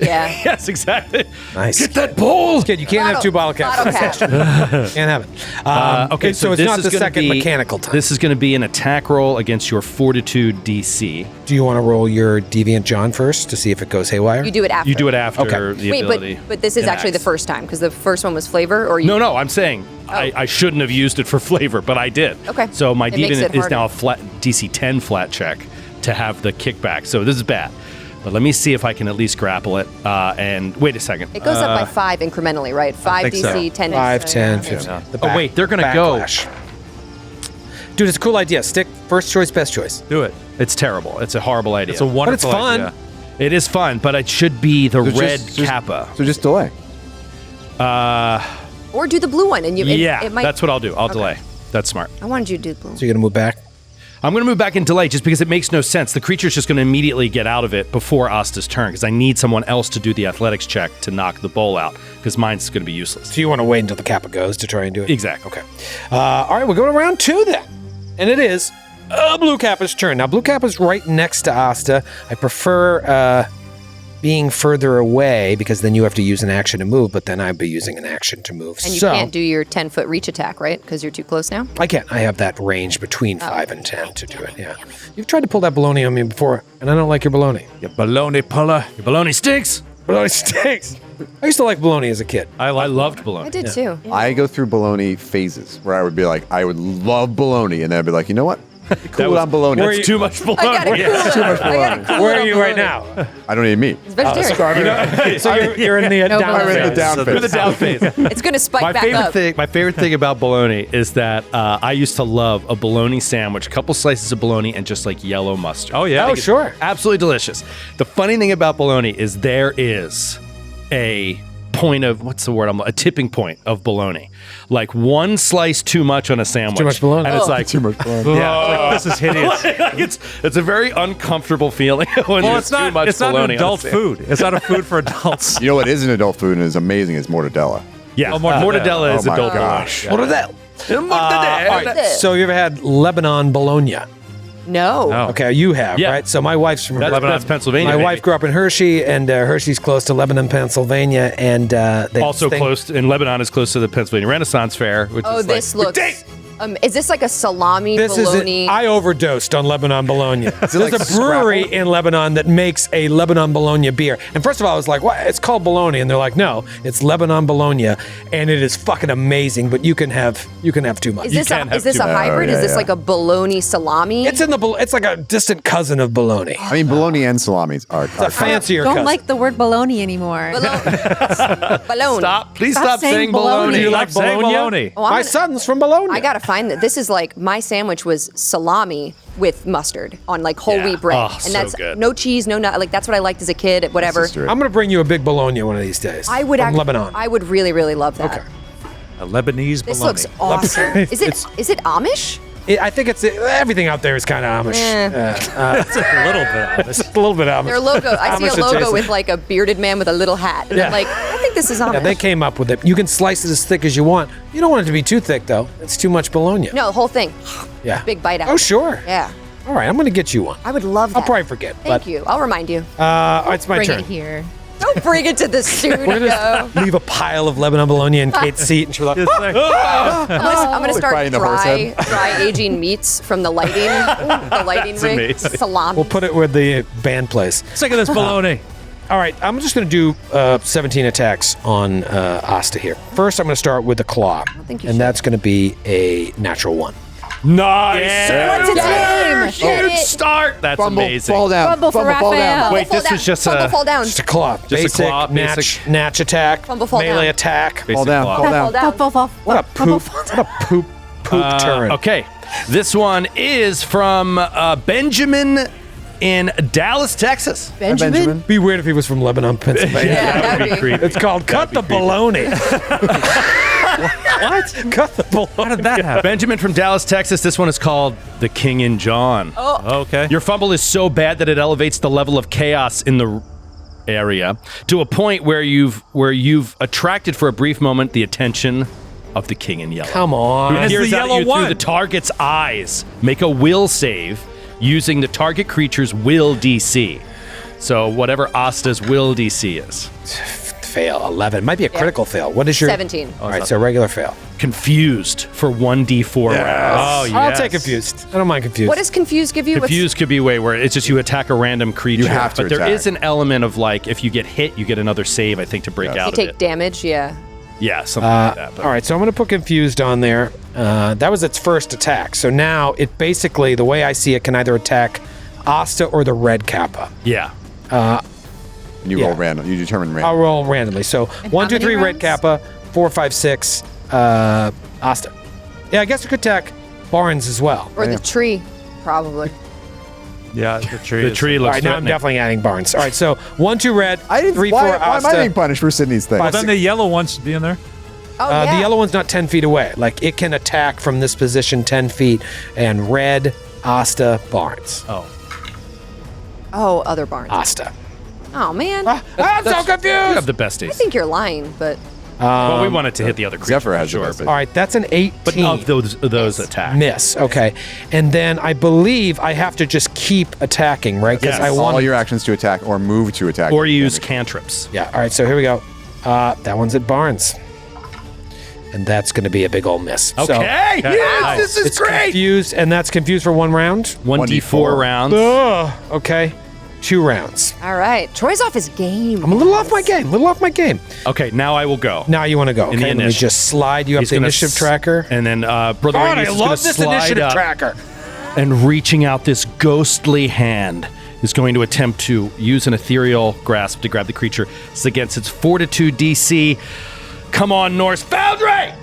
Yeah. Yes, exactly. Nice. Get that pole. Kid, you can't have two bottle caps. Can't have it. Okay, so it's this not is the gonna second be- mechanical time. This is going to be an attack roll against your Fortitude DC. Do you want to roll your Deviant John first to see if it goes haywire? You do it after. You do it after Okay. the Wait, ability. but this is actually the enacts. first time because the first one was flavor, or you? No, I'm saying I shouldn't have used it for flavor, but I did. Okay. So my It makes Deviant it is now a harder. flat DC 10 flat check to have the kickback. So this is bad. But let me see if I can at least grapple it. And wait a second. It goes up by 5 incrementally, right? 5 think so. DC, 10 5, DC. 10, Yeah. 15. The Oh, wait, they're gonna go. backlash. Dude, it's a cool idea. Stick first choice, best choice. Do it. It's terrible. It's a horrible idea. It's a wonderful fun. idea. It is fun, but it should be the So red just- Kappa. So just delay. Or do the blue one, and Yeah, it might. that's what I'll do. I'll delay. That's smart. I wanted you to do the blue. So you're going to move back? I'm going to move back and delay just because it makes no sense. The creature's just going to immediately get out of it before Asta's turn because I need someone else to do the athletics check to knock the bowl out because mine's going to be useless. So you want to wait until the Kappa goes to try and do it? Exactly. Okay. All right, we'll go to round 2 then. And it is Blue Kappa's turn. Now, Blue Kappa's right next to Asta. I prefer being further away because then you have to use an action to move, but then I'd be using an action to move. And you so, can't do your 10-foot reach attack, right? Because you're too close now. I can't. I have that range between 5 and 10 to do it, yeah. You've tried to pull that baloney on me before, and I don't like your baloney. You baloney puller. Your baloney stinks. Baloney stinks. I used to like baloney as a kid. I loved baloney. I did too. I go through baloney phases where I would be like, I would love baloney, and then I'd be like, you know what? Cool on baloney. Where That's too much baloney. I gotta cool it. I gotta cool Where it are on you right baloney. now? I don't eat meat. It's vegetarian. So you're in the No down baloney. I'm in the phase. down Through the phase. down phase. It's gonna spike My back favorite up. thing. My favorite thing about bologna is that I used to love a bologna sandwich, a couple slices of bologna, and just like yellow mustard. Oh, yeah. Oh, sure. Absolutely delicious. The funny thing about bologna is there is a point of a tipping point of bologna. Like one slice too much on a sandwich. Too much bologna. And it's like Too much baloney. yeah, This is hideous. it's a very uncomfortable feeling when Well, there's too much it's not bologna an on a adult sandwich. food. It's not a food for adults. You know what is an adult food and is amazing is mortadella. Yeah, Oh, mortadella. mortadella is Oh my adult gosh. What are that? bologna. All right. So you ever had Lebanon bologna? No. No. Okay, you have, Yeah. right? So my wife's from That's Pennsylvania. My baby. wife grew up in Hershey, and Hershey's close to Lebanon, Pennsylvania, and they Also think- close, and Lebanon is close to the Pennsylvania Renaissance Fair, which Oh, is this like, looks. Is this like a salami This bologna? is I overdosed on Lebanon bologna. There's like a brewery in Lebanon that makes a Lebanon bologna beer. And first of all, I was like, "What? It's called bologna," and they're like, "No, it's Lebanon bologna, and it is fucking amazing. But you can have too much." Is this can have is this too a much. hybrid? Oh, Is this yeah. like a bologna salami? It's in the it's like a distant cousin of bologna. I mean, bologna and salamis are. It's a fancier Don't cousin. like the word baloney anymore. Bologna. Stop! Please Stop stop saying saying bologna. bologna. You like Say bologna? bologna. Oh, I'm My gonna- son's from Bologna. I gotta find that. This is like my sandwich was salami with mustard on like whole wheat bread, Oh, and so that's good. no cheese, no nut. Like that's what I liked as a kid. Whatever. Sister. I'm gonna bring you a big bologna one of these days. I would from act- Lebanon. I would really, really love that. Okay. A Lebanese This bologna. looks awesome. Is it Amish? I think it's everything out there is kind of Amish. It's a little bit of It's a little bit Amish. Their logo. I see Amish a logo adjacent. with like a bearded man with a little hat, and Yeah. I'm like, I think this is Amish. Yeah, they came up with it. You can slice it as thick as you want. You don't want it to be too thick, though. It's too much bologna. No, the whole thing. Yeah. Big bite out. Oh, sure. Yeah. All right, I'm going to get you one. I would love that. I'll probably forget. Thank you. I'll remind you. It's my Bring turn. it here. Don't bring it to the We're studio. gonna just leave a pile of Lebanon bologna in Kate's seat, and she's like, It's like- I'm gonna start Frying the horse dry aging meats from the lighting ring. amazing. Salami. we'll put it where the band plays. Sick of this bologna. All right, I'm just going to do 17 attacks on Asta here. First, I'm going to start with the claw, think you and should. that's going to be a natural 1. Nice. What's its name? Huge Shit. start. That's Fumble, amazing. fall down. Fumble for fall down. Raphael. Wait, Fall this down. was just Fumble, a- fall down. Just a claw. Just a basic, claw, natch, basic. natch attack, Fumble, fall melee down. attack. Basic Fall down. claw. Fall down. Fall down. What a poop! What a poop turret. Okay, this one is from Benjamin in Dallas, Texas. Benjamin. Be weird if he was from Lebanon, Pennsylvania. Yeah, that'd be creepy. It's called Cut the Baloney. What? Cut the baloney. How did that happen? Benjamin from Dallas, Texas. This one is called The King and John. Okay. Your fumble is so bad that it elevates the level of chaos in the area to a point where you've attracted for a brief moment the attention of the King in Yellow. Come on. It's Peers the out at yellow you one. through the target's eyes. Make a will save using the target creature's will DC. So whatever Asta's will DC is. Fail 11. Might be a critical fail. What is your 17. All right, so regular fail. Confused for 1d4 rounds. Oh, yes. I'll take confused. I don't mind confused. What does confused give you? Confused could be way where it's just you attack a random creature. You have to but there attack. is an element of like if you get hit, you get another save, I think, to break Yeah. out You of take it. damage, yeah. Yeah, something like that. But All right, so I'm going to put confused on there. That was its first attack. So now it basically, the way I see it, can either attack Asta or the red Kappa. yeah. You roll random. You determine random. I'll roll randomly. So And 1, how 2, many 3, red rounds? Kappa. 4, 5, 6, Asta. Yeah, I guess it could attack Barnes as well. Or the tree, probably. Yeah, the tree. The is- tree All looks right, now I'm threatening. definitely adding Barnes. All right, so 1, 2 red, I didn't. 3, why, 4 why am I Asta. being punished for Sydney's thing? Well, then the yellow one should be in there. Oh, yeah. The yellow one's not 10 feet away. Like, it can attack from this position 10 feet. And red, Asta, Barnes. Oh, other barns. Asta. Oh, man. I'm so You confused! have the best I ace. think you're lying, but Well, we wanted to hit the other creature. Zephyr has the sure, best but, All right, that's an 18. but of those attacks. Miss. Okay. And then I believe I have to just keep attacking, right? Because Yes. I want all your actions to attack or move to attack. Or use damage. cantrips. Yeah. All right. So here we go. That one's at Barnes, and that's going to be a big old miss. So Okay. Nice. This is it's great. confused, and that's confused for 1 round. 1d4 rounds. Okay. 2 rounds. all right. Troy's off his game. I'm a little off my game. Okay, now I will go. Now you want to go. In the Okay. Let me initiative. just slide you up He's the gonna initiative tracker. And then Brother God, Radius I is gonna love this slide initiative up tracker. and reaching out this ghostly hand is going to attempt to use an ethereal grasp to grab the creature. It's against its fortitude DC. Come on, Norse Foundry!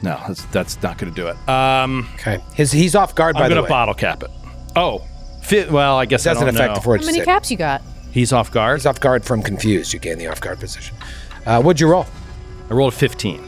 No, that's not going to do it. Okay. He's off guard, by I'm the going way. to bottle cap it. Oh, well, I guess Doesn't I don't affect know. the How fortitude. many save. caps you got? He's off guard. He's off guard from confused. You gain the off guard position. What'd you roll? I rolled a 15.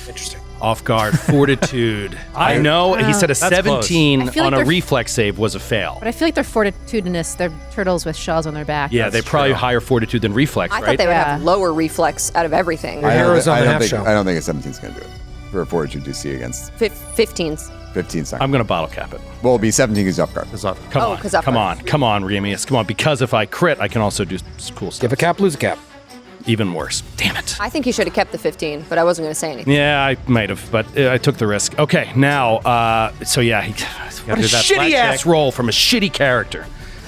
Interesting. Off guard, fortitude. I know he said a That's close. 17 I feel like on a they're- reflex save was a fail. But I feel like they're fortitudinous. They're turtles with shells on their back. Yeah, they probably higher fortitude than reflex, I right? thought they would Yeah. have lower reflex out of everything. I don't, Heroes thi- on I the don't half think. shell. I don't think a 17's going to do it for a fortitude DC against 15s. 15 seconds. I'm going to bottle cap it. Well, it'll be 17 because off guard. Come Oh, on, 'cause off come guard. on, come on, Ramius, come on. Because if I crit, I can also do cool stuff. Give a cap, lose a cap. Even worse. Damn it. I think he should have kept the 15, but I wasn't going to say anything. Yeah, I might have, but I took the risk. Okay, now, so yeah, what a do that shitty flat ass check. roll from a shitty character.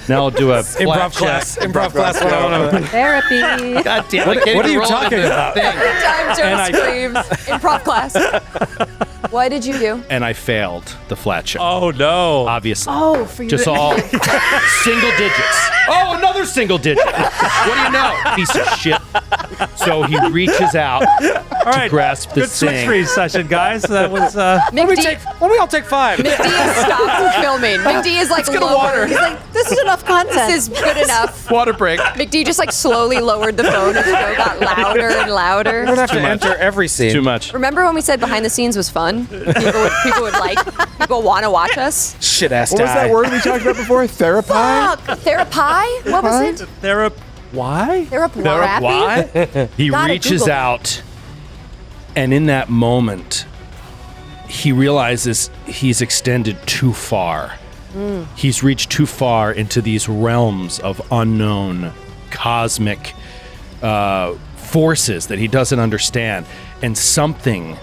Now I'll do a flat check. Improv class 101. Therapy. God damn, I can't what are even you roll talking this about? thing. Time Joe And I- screams. Improv class. What did you do? And I failed the flat check. Oh no! Obviously. Oh, for you. Just all single digits. Oh, another single digit. What do you know, piece of shit? So he reaches out All right, grasp good this switch thing. free session, guys. That was Why don't we all take 5? Mick D is stopped filming. Mick D is like lower. He's like, this is enough content. This is good enough. Water break. Mick D just like slowly lowered the phone as the show got louder and We don't louder. have to enter every scene. Too much. Remember when we said behind the scenes was fun? People would like, people want to watch us. Shit ass What was that word we talked about before? Therapy? Fuck! Therapy? What was it? why? Therapy? Why? He Gotta reaches Google. out, and in that moment, he realizes he's extended too far. He's reached too far into these realms of unknown cosmic forces that he doesn't understand, and something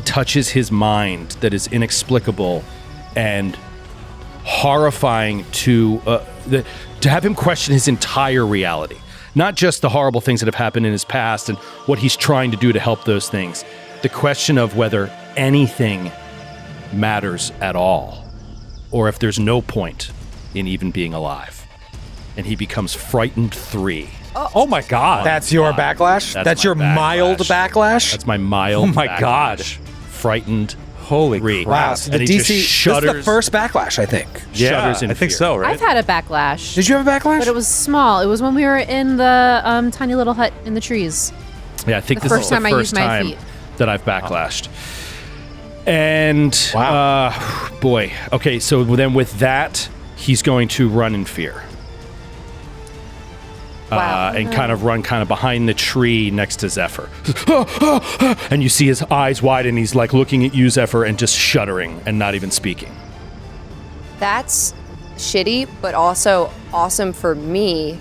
touches his mind that is inexplicable and horrifying to have him question his entire reality. Not just the horrible things that have happened in his past and what he's trying to do to help those things. The question of whether anything matters at all, or if there's no point in even being alive. And he becomes frightened 3. Oh my god! That's your backlash? That's my your mild backlash? That's my mild Oh my backlash. God. Frightened Holy 3. crap! Wow, so And the he DC, just this is shudders. the first backlash, I think. Shudders in I think fear. so, right? I've had a backlash. Did you have a backlash? But it was small. It was when we were in the tiny little hut in the trees. Yeah, I think The this first is the time I first used my time feet. that I've backlashed. And boy, okay, so then with that, he's going to run in fear. Wow. And kind of run kind of behind the tree next to Zephyr. And you see his eyes widen. He's like looking at you, Zephyr, and just shuddering and not even speaking. That's shitty, but also awesome for me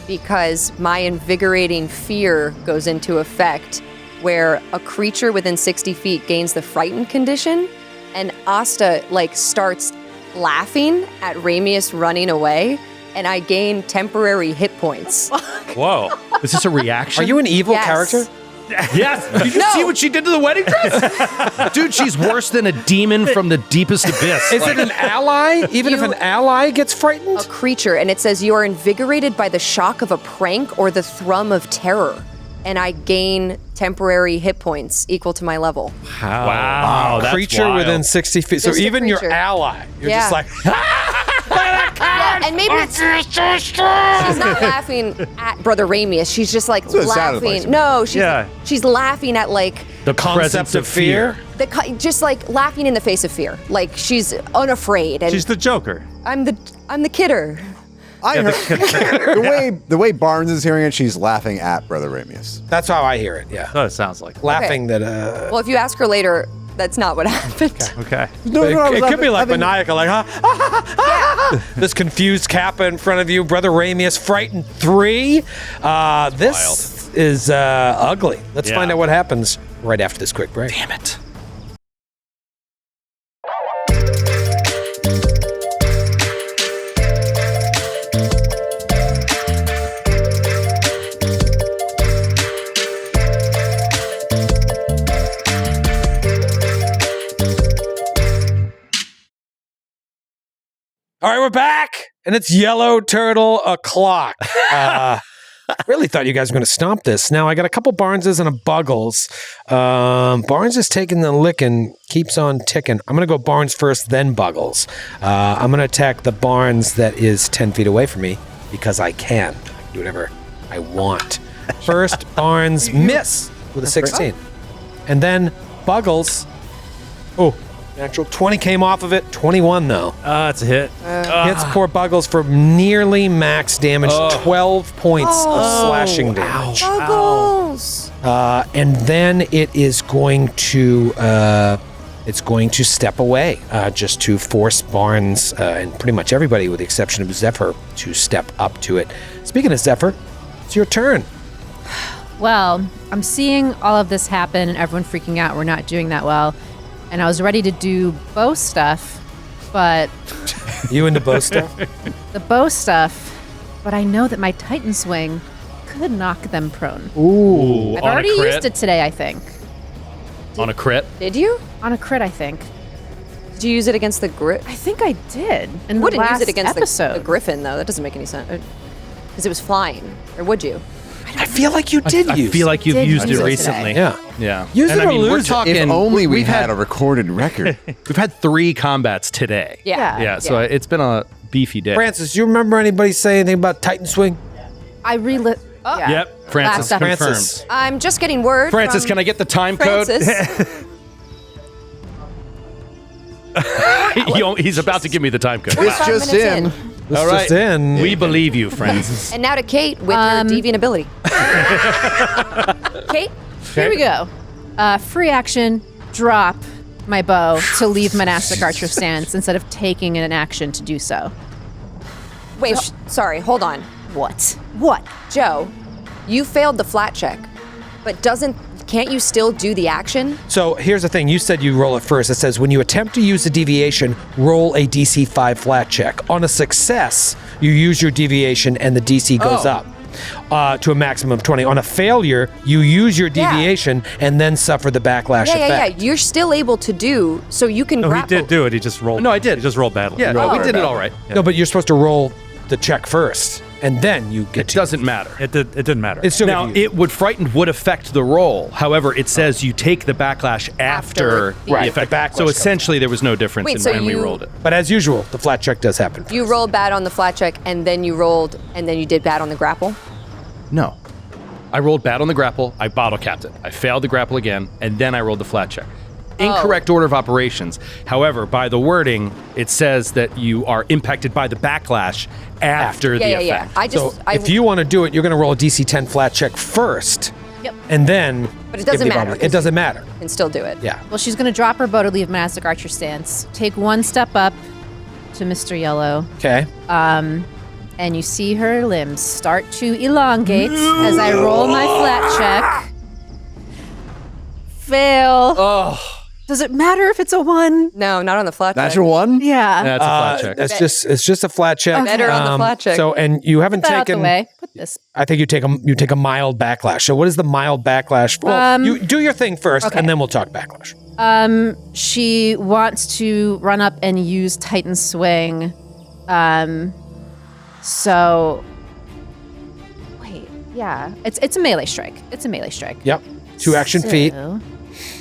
because my invigorating fear goes into effect where a creature within 60 feet gains the frightened condition, and Asta starts laughing at Ramius running away, and I gain temporary hit points. Whoa. Is this a reaction? Are you an evil Yes. character? Yes. Did you see what she did to the wedding dress? Dude, she's worse than a demon from the deepest abyss. Is it an ally? Even if an ally gets frightened? A creature, and it says you are invigorated by the shock of a prank or the thrum of terror, and I gain temporary hit points equal to my level. Wow. That's Creature wild. within 60 feet. So Just a even your creature. ally, you're Yeah. just like, Yeah, and maybe it's she's not laughing at Brother Ramius. She's just what it sounded like to laughing. me. No, Yeah. she's laughing at The concept presence of fear? just laughing in the face of fear. Like she's unafraid, and She's the Joker. I'm the kidder. I heard the way Barnes is hearing it, she's laughing at Brother Ramius. That's how I hear it, yeah. That's what it sounds like. Laughing that, Well, if you ask her later, that's not what happened. Okay. No, it could be like maniacal, like, this confused Kappa in front of you, Brother Ramius, frightened 3. This is ugly. Let's find out what happens right after this quick break. Damn it. All right, we're back, and it's Yellow Turtle o'clock. Really thought you guys were going to stomp this. Now, I got a couple Barneses and a Buggles. Barnes is taking the licking, keeps on ticking. I'm going to go Barnes first, then Buggles. I'm going to attack the Barnes that is 10 feet away from me because I can. I can do whatever I want. First, Barnes miss with a 16. And then Buggles. Oh, natural 20 came off of it. 21, though. It's a hit. Hits poor Buggles for nearly max damage, 12 points of slashing damage. Buggles. And then it is going to step away, just to force Barnes and pretty much everybody, with the exception of Zephyr, to step up to it. Speaking of Zephyr, it's your turn. Well, I'm seeing all of this happen and everyone freaking out. We're not doing that well. And I was ready to do bow stuff, but You into bow stuff? the bow stuff, but I know that my Titan Swing could knock them prone. Ooh, I've on already a crit? used it today, I think. On a crit? Did you? On a crit, I think. Did you use it against the I think I did. In Wouldn't the last use it against episode. the griffin though. That doesn't make any sense. Because it was flying. Or would you? I feel like you did I use feel like you've did used use it it recently. Yeah. Yeah. Use And it or we're lose it. talking, If only we we've had a recorded record. We've had 3 combats today. Yeah. Yeah, so it's been a beefy day. Francis, do you remember anybody say anything about Titan Swing? I relit. Oh. Yeah. Yep, Francis Last confirmed. Francis. I'm just getting word. Francis, from can I get the time code? Francis. He's about to give me the time code. It's 5 just minutes in. This All right. just in. We believe you, Francis. And now to Kate with her deviant ability. Kate? Here we go. Free action, drop my bow to leave monastic archer stance instead of taking an action to do so. Wait, sorry, hold on. What? What? Joe, you failed the flat check, but can't you still do the action? So here's the thing. You said you roll it first. It says when you attempt to use a deviation, roll a DC 5 flat check. On a success, you use your deviation and the DC goes up to a maximum of 20. On a failure, you use your deviation and then suffer the backlash effect. You're still able to do, so you can No, he grapple. did do it. He just rolled. No, I did. He just rolled badly. Yeah, no, we did it all right. No, but you're supposed to roll the check first, and then you get It to doesn't matter. It didn't matter. It's still Now, confusing. it would frightened would affect the roll. However, it says you take the backlash after the- the Right, effect. the backlash So comes essentially, there was no difference Wait, in so when we you- rolled it. But as usual, the flat check does happen. You rolled bad on the flat check, and then you rolled, and then you did bad on the grapple? No. I rolled bad on the grapple. I bottle capped it. I failed the grapple again, and then I rolled the flat check. Incorrect order of operations. However, by the wording, it says that you are impacted by the backlash after the effect. I just, So if you want to do it, you're going to roll a DC 10 flat check first, and then. But it doesn't give the matter, bottom- It doesn't matter. can still do it. Yeah. Well, she's going to drop her bow to leave monastic archer stance, take one step up to Mr. Yellow. Okay. And you see her limbs start to elongate as I roll my flat check. Fail. Oh, Does it matter if it's a 1? No, not on the flat check. Natural one? Yeah. that's a flat check. It's just a flat check. Better on the flat check. So, and you haven't Put that out the taken. way. Put this. I think you take a mild backlash. So, what is the mild backlash? Well, you do your thing first, okay. and then we'll talk backlash. She wants to run up and use Titan Swing. So. Wait. Yeah. It's a melee strike. It's a melee strike. Yep. 2 action feet.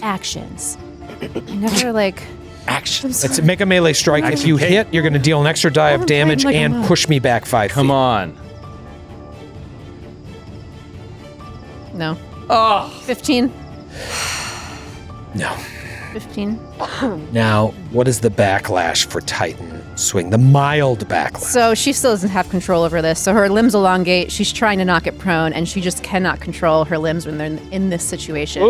Actions. I never like. Actions. Let's make a melee strike. If you hit, you're going to deal an extra die of damage like and push me back 5 feet. Come on. No. Oh. 15. No. 15. Now, what is the backlash for Titan Swing? The mild backlash. So she still doesn't have control over this. So her limbs elongate. She's trying to knock it prone, and she just cannot control her limbs when they're in this situation.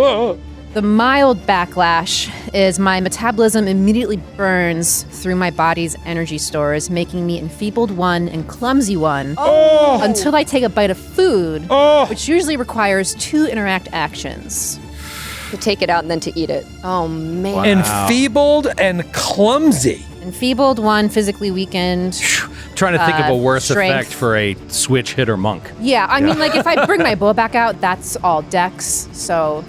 The mild backlash is my metabolism immediately burns through my body's energy stores, making me enfeebled 1 and clumsy 1 until I take a bite of food, which usually requires 2 interact actions. To take it out and then to eat it. Oh, man. Enfeebled and clumsy. Enfeebled 1, physically weakened. Trying to think of a worse strength. effect for a switch hitter monk. Yeah, I mean, like, if I bring my bow back out, that's all dex, so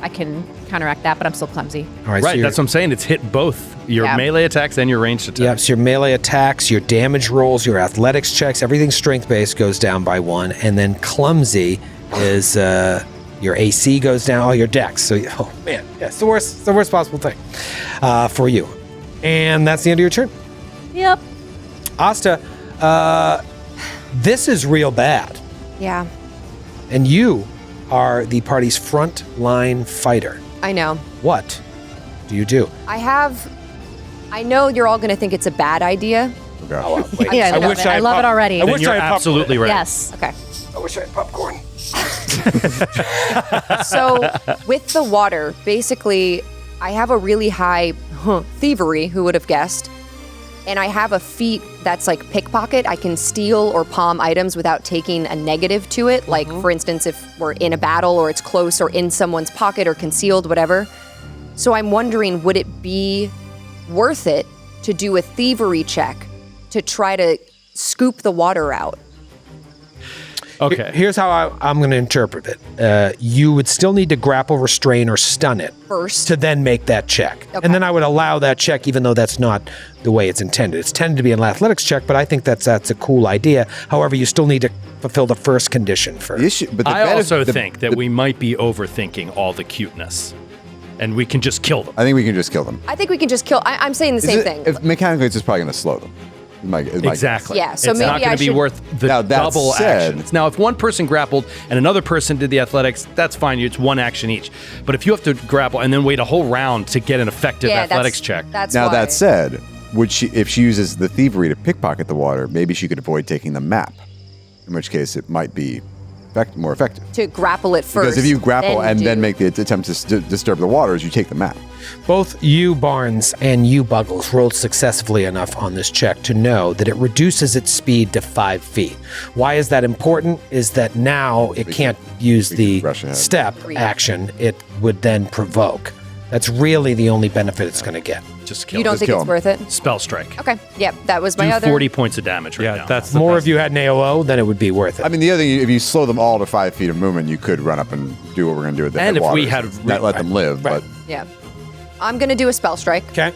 I can counteract that, but I'm still clumsy. All right, Right, so that's what I'm saying. It's hit both your Yeah. melee attacks and your ranged attacks. Yep, so your melee attacks, your damage rolls, your athletics checks, everything strength-based goes down by 1, and then clumsy is your AC goes down, all your dex. So, oh man, yeah, it's the worst possible thing for you. And that's the end of your turn. Yep. Asta, this is real bad. Yeah, And you are the party's front line fighter. I know. What do you do? I know you're all going to think it's a bad idea. Oh, wait. Yeah, I love wish it. I love it already. I Then wish you're I had absolutely right. Yes. Okay. I wish I had popcorn. So with the water, basically, I have a really high thievery, who would have guessed? And I have a feat that's like pickpocket. I can steal or palm items without taking a negative to it. Like, for instance, if we're in a battle or it's close or in someone's pocket or concealed, whatever. So I'm wondering, would it be worth it to do a thievery check to try to scoop the water out? Okay. Here's how I'm going to interpret it. You would still need to grapple, restrain, or stun it First. to then make that check. Okay. And then I would allow that check, even though that's not the way it's intended. It's tended to be an athletics check, but I think that's a cool idea. However, you still need to fulfill the first condition first. The issue, but the I benefit- also the- think that we might be overthinking all the cuteness. And we can just kill them. I think we can just kill them. I think we can just kill. I'm saying the same thing. If mechanically, it's just probably going to slow them. is my guess. Exactly. Yeah, so it's maybe not going I to be should- worth the Now, that double said- actions. Now, if one person grappled and another person did the athletics, that's fine. It's one action each. But if you have to grapple and then wait a whole round to get an effective athletics check, That's Now why. that said, would she, if she uses the thievery to pickpocket the water, maybe she could avoid taking the map. In which case, it might be more effective. to grapple it first. Because if you grapple and then do- make the attempt to disturb the waters, you take the map. Both you, Barnes, and you, Buggles, rolled successfully enough on this check to know that it reduces its speed to 5 feet. Why is that important? Is that now it can't use the rush ahead. step action. It would then provoke. That's really the only benefit it's going to get. just kill you don't them. think kill it's 'em. worth it? Spell strike. Okay. Yep. That was my Do other. 40 points of damage right Yeah, now. that's the More best. if you had an AOO, then it would be worth it. I mean, the other thing, if you slow them all to 5 feet of movement, you could run up and do what we're going to do with the And if we headwaters. had- not let them live, Right. Yeah. I'm gonna do a spell strike. okay.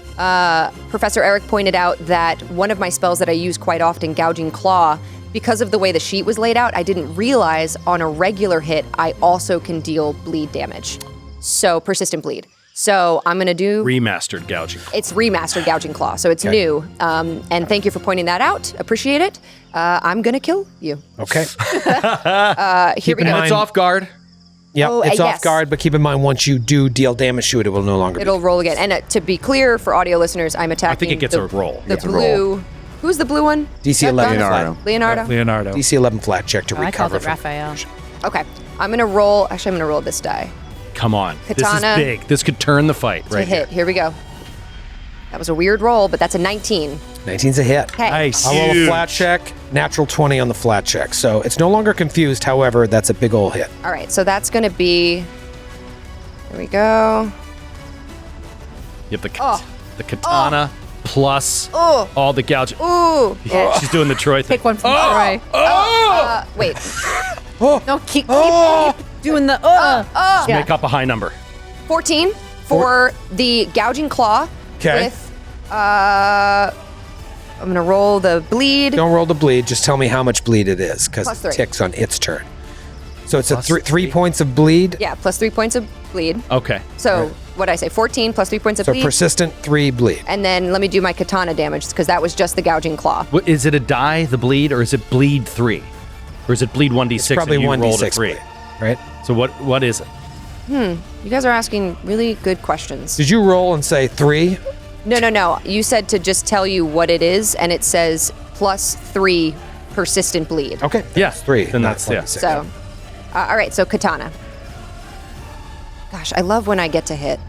Professor Eric pointed out that one of my spells that I use quite often, Gouging Claw, because of the way the sheet was laid out, I didn't realize on a regular hit I also can deal bleed damage. So persistent bleed. So I'm gonna do. Remastered gouging. It's remastered Gouging Claw, so it's new. And thank you for pointing that out. Appreciate it. I'm gonna kill you. Okay. Here we in go. mind- It's off guard. Yep, Oh, it's yes. off guard, but keep in mind once you do deal damage to it, it will no longer It'll roll again. And to be clear for audio listeners, I'm attacking. it gets the, a roll. The It's a blue. Who's the blue one? DC 11 Leonardo. Leonardo. Leonardo. DC 11 flat check to Oh, I called recover. it Raphael. Okay. I'm gonna roll. Actually, I'm gonna roll this die Come on. Katana. This is big. This could turn the fight to right hit. here. Here we go. That was a weird roll, but that's a 19. 19's a hit. Okay. Nice. I'll roll a flat check, natural 20 on the flat check. So it's no longer confused. However, that's a big ol' hit. All right, so that's going to be. There we go. You have the katana plus Oh. all the gouge. Ooh. Yeah, she's doing the Troy thing. Pick one from Troy. Wait. No, keep doing the. Just Yeah. make up a high number. 14 for the gouging claw. 'Kay. With. I'm going to roll the bleed. Don't roll the bleed. Just tell me how much bleed it is, because Plus it 3. ticks on its turn. So it's a 3 points of bleed. Yeah, plus 3 points of bleed. Okay. So, what did I say? 14 plus 3 points of So bleed. persistent 3 bleed. And then let me do my katana damage, because that was just the gouging claw. What, is it a die, the bleed, or is it bleed 3? Or is it bleed 1d6 Probably and you rolled a 1d6 3? bleed, right? So what is it? You guys are asking really good questions. Did you roll and say 3? No. You said to just tell you what it is, and it says plus 3 persistent bleed. Okay. Yeah. 3. Then not that's, yeah. 1d6. So, all right, so katana. Gosh, I love when I get to hit.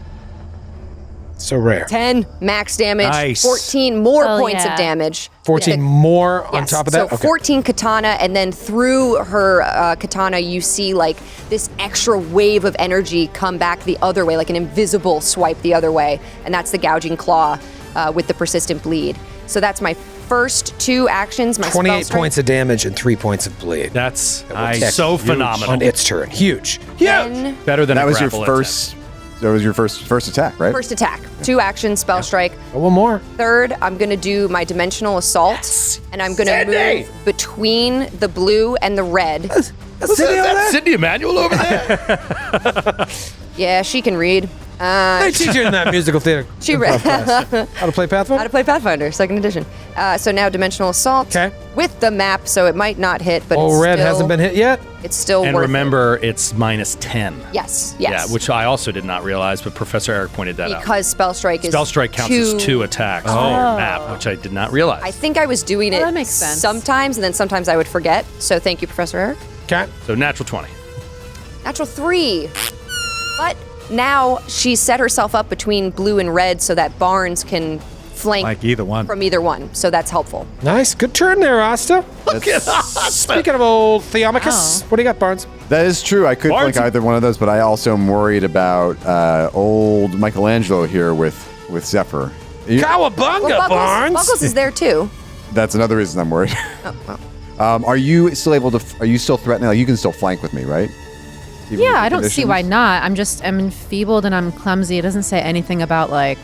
So rare. 10 max damage, Nice. 14 more Oh, points yeah. of damage. 14 more on Yes, top of that? So 14 katana, and then through her katana, you see like this extra wave of energy come back the other way, like an invisible swipe the other way, and that's the gouging claw with the persistent bleed. So that's my first 2 actions. My 28 spell strength. points of damage and 3 points of bleed. That's tick. so Huge phenomenal. on its turn. Huge. Then Better than That a was your grapple first. That was your first attack, right? first attack, 2 actions, spell strike. Oh, one more. Third, I'm going to do my dimensional assault, and I'm going to move between the blue and the red. Is that Cindy Emanuel over there? Yeah, she can read. They teach you in that musical theater. She read How to play Pathfinder? how to play Pathfinder, 2nd edition. So now dimensional assault 'Kay. with the map, so it might not hit, but Oh, it's red still, hasn't been hit yet? It's still And worth remember, it's minus 10. it. Yes. Yeah, which I also did not realize, but Professor Eric pointed that out. because spell strike is Spell strike counts as 2 attacks on your map, which I did not realize. I think I was doing it that makes sense. sometimes, and then sometimes I would forget. So thank you, Professor Eric. Okay. So natural 20. Natural 3. But now she's set herself up between blue and red so that Barnes can flank Like either one. from either one. So that's helpful. Nice. Good turn there, Asta. Speaking of old Theomachus, what do you got, Barnes? That is true. I could Barnes- flank either one of those, but I also am worried about old Michelangelo here with Zephyr. Cowabunga, Barnes! Buckles is there too. That's another reason I'm worried. Oh, well. Are you still able to? Are you still threatening? Like you can still flank with me, right? Even with Yeah, the I don't see why conditions? not. I'm enfeebled and I'm clumsy. It doesn't say anything about like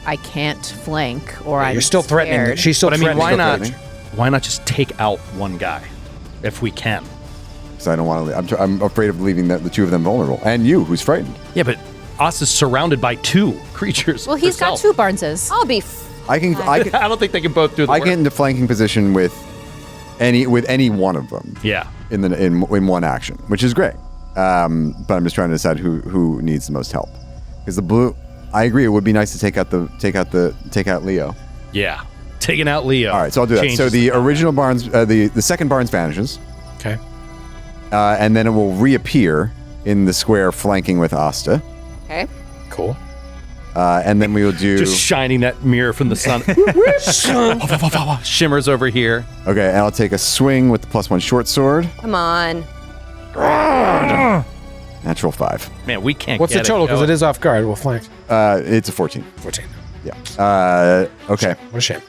I can't flank or I'm You're still threatening. scared. She's still But I mean, threatening. why not? threatening. Why not just take out one guy, if we can? So I don't want to. I'm afraid of leaving the 2 of them vulnerable, and you, who's frightened. Yeah, but Us is surrounded by 2 creatures. Well, he's got herself. 2 Barneses. I'll be. I can. I can. I don't think they can both do the I work. get into flanking position with any one of them. Yeah. In one action, which is great. But I'm just trying to decide who needs the most help. Because the blue, I agree, it would be nice to take out Leo. Yeah. Taking out Leo. All right, so I'll do that. So changes the combat. original Barnes, the second Barnes vanishes, Okay. and then it will reappear in the square flanking with Asta, Okay. Cool. and then we will do. Just shining that mirror from the sun. Shimmers over here. Okay, and I'll take a swing with the +1 short sword. Come on. Natural 5. Man, we can't What's the get total? Because going. it is off guard. We'll flank. It's a 14. 14. Yeah. Okay. What a shame.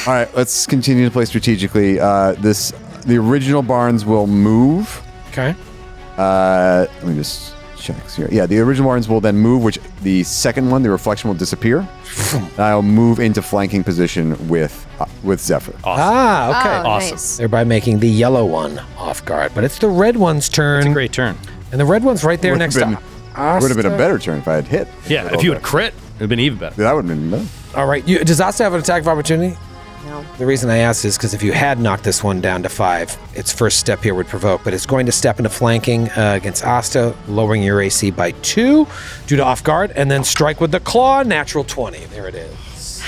All right, let's continue to play strategically. The original Barnes will move. Okay. Let me just check here. Yeah, the original Barnes will then move, which the second one, the reflection, will disappear. And I'll move into flanking position with Zephyr. Ah, okay. Oh, Awesome. nice. Thereby making the yellow one off guard. But it's the red one's turn. It's a great turn. And the red one's right there Would've next been- to Would have been a better turn if I had hit. Yeah, if you had crit, it would have been even better. That would have been better. All right. Does Asta have an attack of opportunity? No. The reason I asked is because if you had knocked this one down to 5, its first step here would provoke, but it's going to step into flanking against Asta, lowering your AC by 2 due to off guard, and then strike with the claw, natural 20. There it is.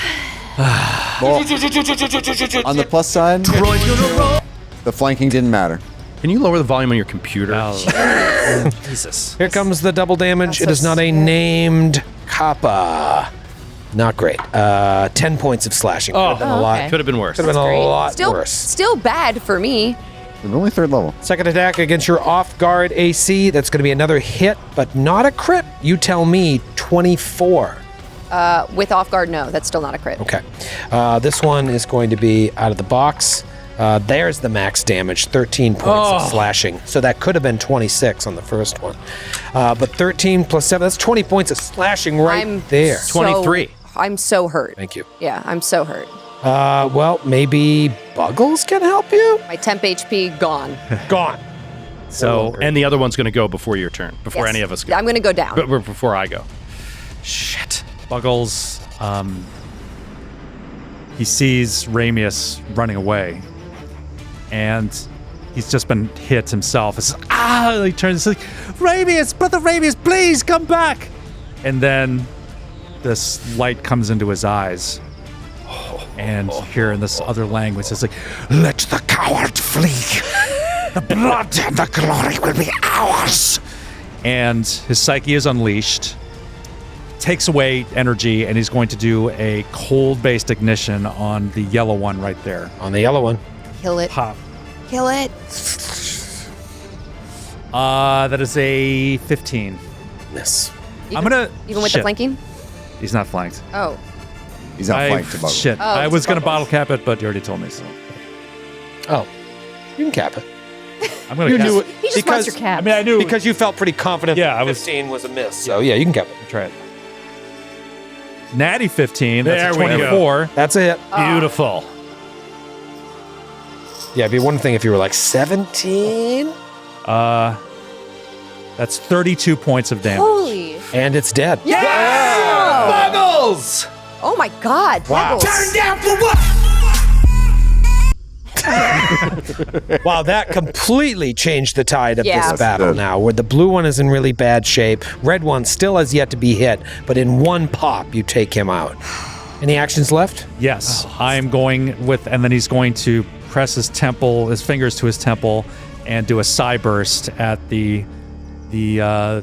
On the plus side, the flanking didn't matter. Can you lower the volume on your computer? Jesus. Here comes the double damage. That's It is so not a sad. named Kappa. Not great. 10 points of slashing. Could have been a lot. okay. Could have been worse. Could have been a lot worse. Still bad for me. We're only third level. Second attack against your off guard AC. That's going to be another hit, but not a crit. You tell me 24. With off guard, no, that's still not a crit. Okay. This one is going to be out of the box. There's the max damage, 13 points of slashing. So that could have been 26 on the first one. But 13 plus 7, that's 20 points of slashing there. 23. I'm so hurt. Thank you. Yeah, I'm so hurt. Well, maybe Buggles can help you? My temp HP gone. Gone. So, and the other one's going to go before your turn, before Yes. any of us go. I'm going to go down. But before I go. Shit. Buggles, he sees Ramius running away, and he's just been hit himself. It's he turns, like, Ramius, brother Ramius, please come back. And then this light comes into his eyes, and here in this other language, it's like, let the coward flee. The blood and the glory will be ours. And his psyche is unleashed, takes away energy, and he's going to do a cold-based ignition on the yellow one right there. On the yellow one. Kill it. Pop. Kill it. That is a 15. Miss. I'm gonna Even with the shit. flanking? He's not flanked. Oh. He's not flanked to Buggles. Shit. Oh, I it's was gonna Buggles. bottle cap it, but you already told me so. Oh. You can cap it. I'm gonna You cap knew it. it. He just wants your cap. I mean, I knew Because you felt pretty confident Yeah, that I was- 15 was a miss. So yeah, you can cap it. Try it. Natty 15. There That's a we go. 24. That's a hit. Beautiful. Yeah, it'd be one thing if you were like 17. That's 32 points of damage. Holy. And it's dead. Buggles! Oh my God. Wow. Buggles. down for what? Wow, that completely changed the tide of Yeah. this battle Good. now, where the blue one is in really bad shape. Red one still has yet to be hit, but in one pop, you take him out. Any actions left? Yes, I'm going with, and then he's going to press his fingers to his temple, and do a psi burst at the blue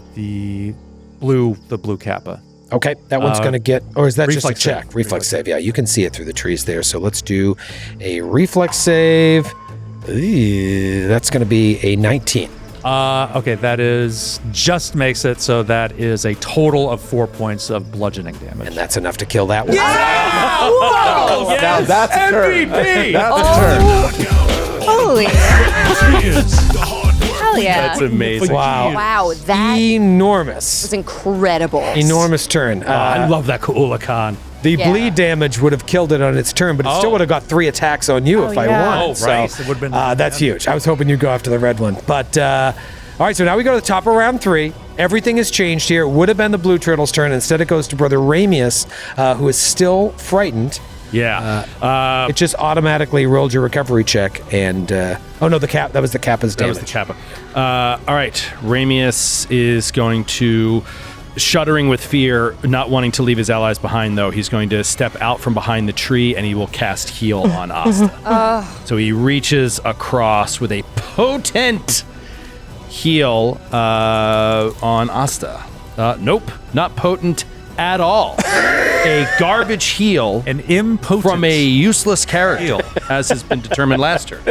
Kappa. Okay, that one's going to get, or is that just a reflex check? save. Reflex save, yeah, you can see it through the trees there. So let's do a reflex save. That's going to be a 19. Okay, that is just makes it, so that is a total of 4 points of bludgeoning damage. And that's enough to kill that one. Now that's a turn. That's a turn. Holy. Hell yeah. That's amazing. Wow. Wow, that Enormous. was incredible. Enormous turn. I love that Kuulakan. The Yeah. bleed damage would have killed it on its turn, but it still would have got 3 attacks on you if I yeah. won. Oh, right. So, It would've been- that's huge. I was hoping you'd go after the red one. But, all right, so now we go to the top of round 3. Everything has changed here. It would have been the blue turtle's turn. Instead, it goes to Brother Ramius, who is still frightened. Yeah. It just automatically rolled your recovery check. And, oh, no, that was the Kappa's That damage. was the Kappa. All right. Ramius is going to, shuddering with fear, not wanting to leave his allies behind, though, he's going to step out from behind the tree and he will cast heal on Asta. So he reaches across with a potent heal on Asta. Nope, not potent at all. A garbage heal. An impotent From a useless character, as has been determined last turn.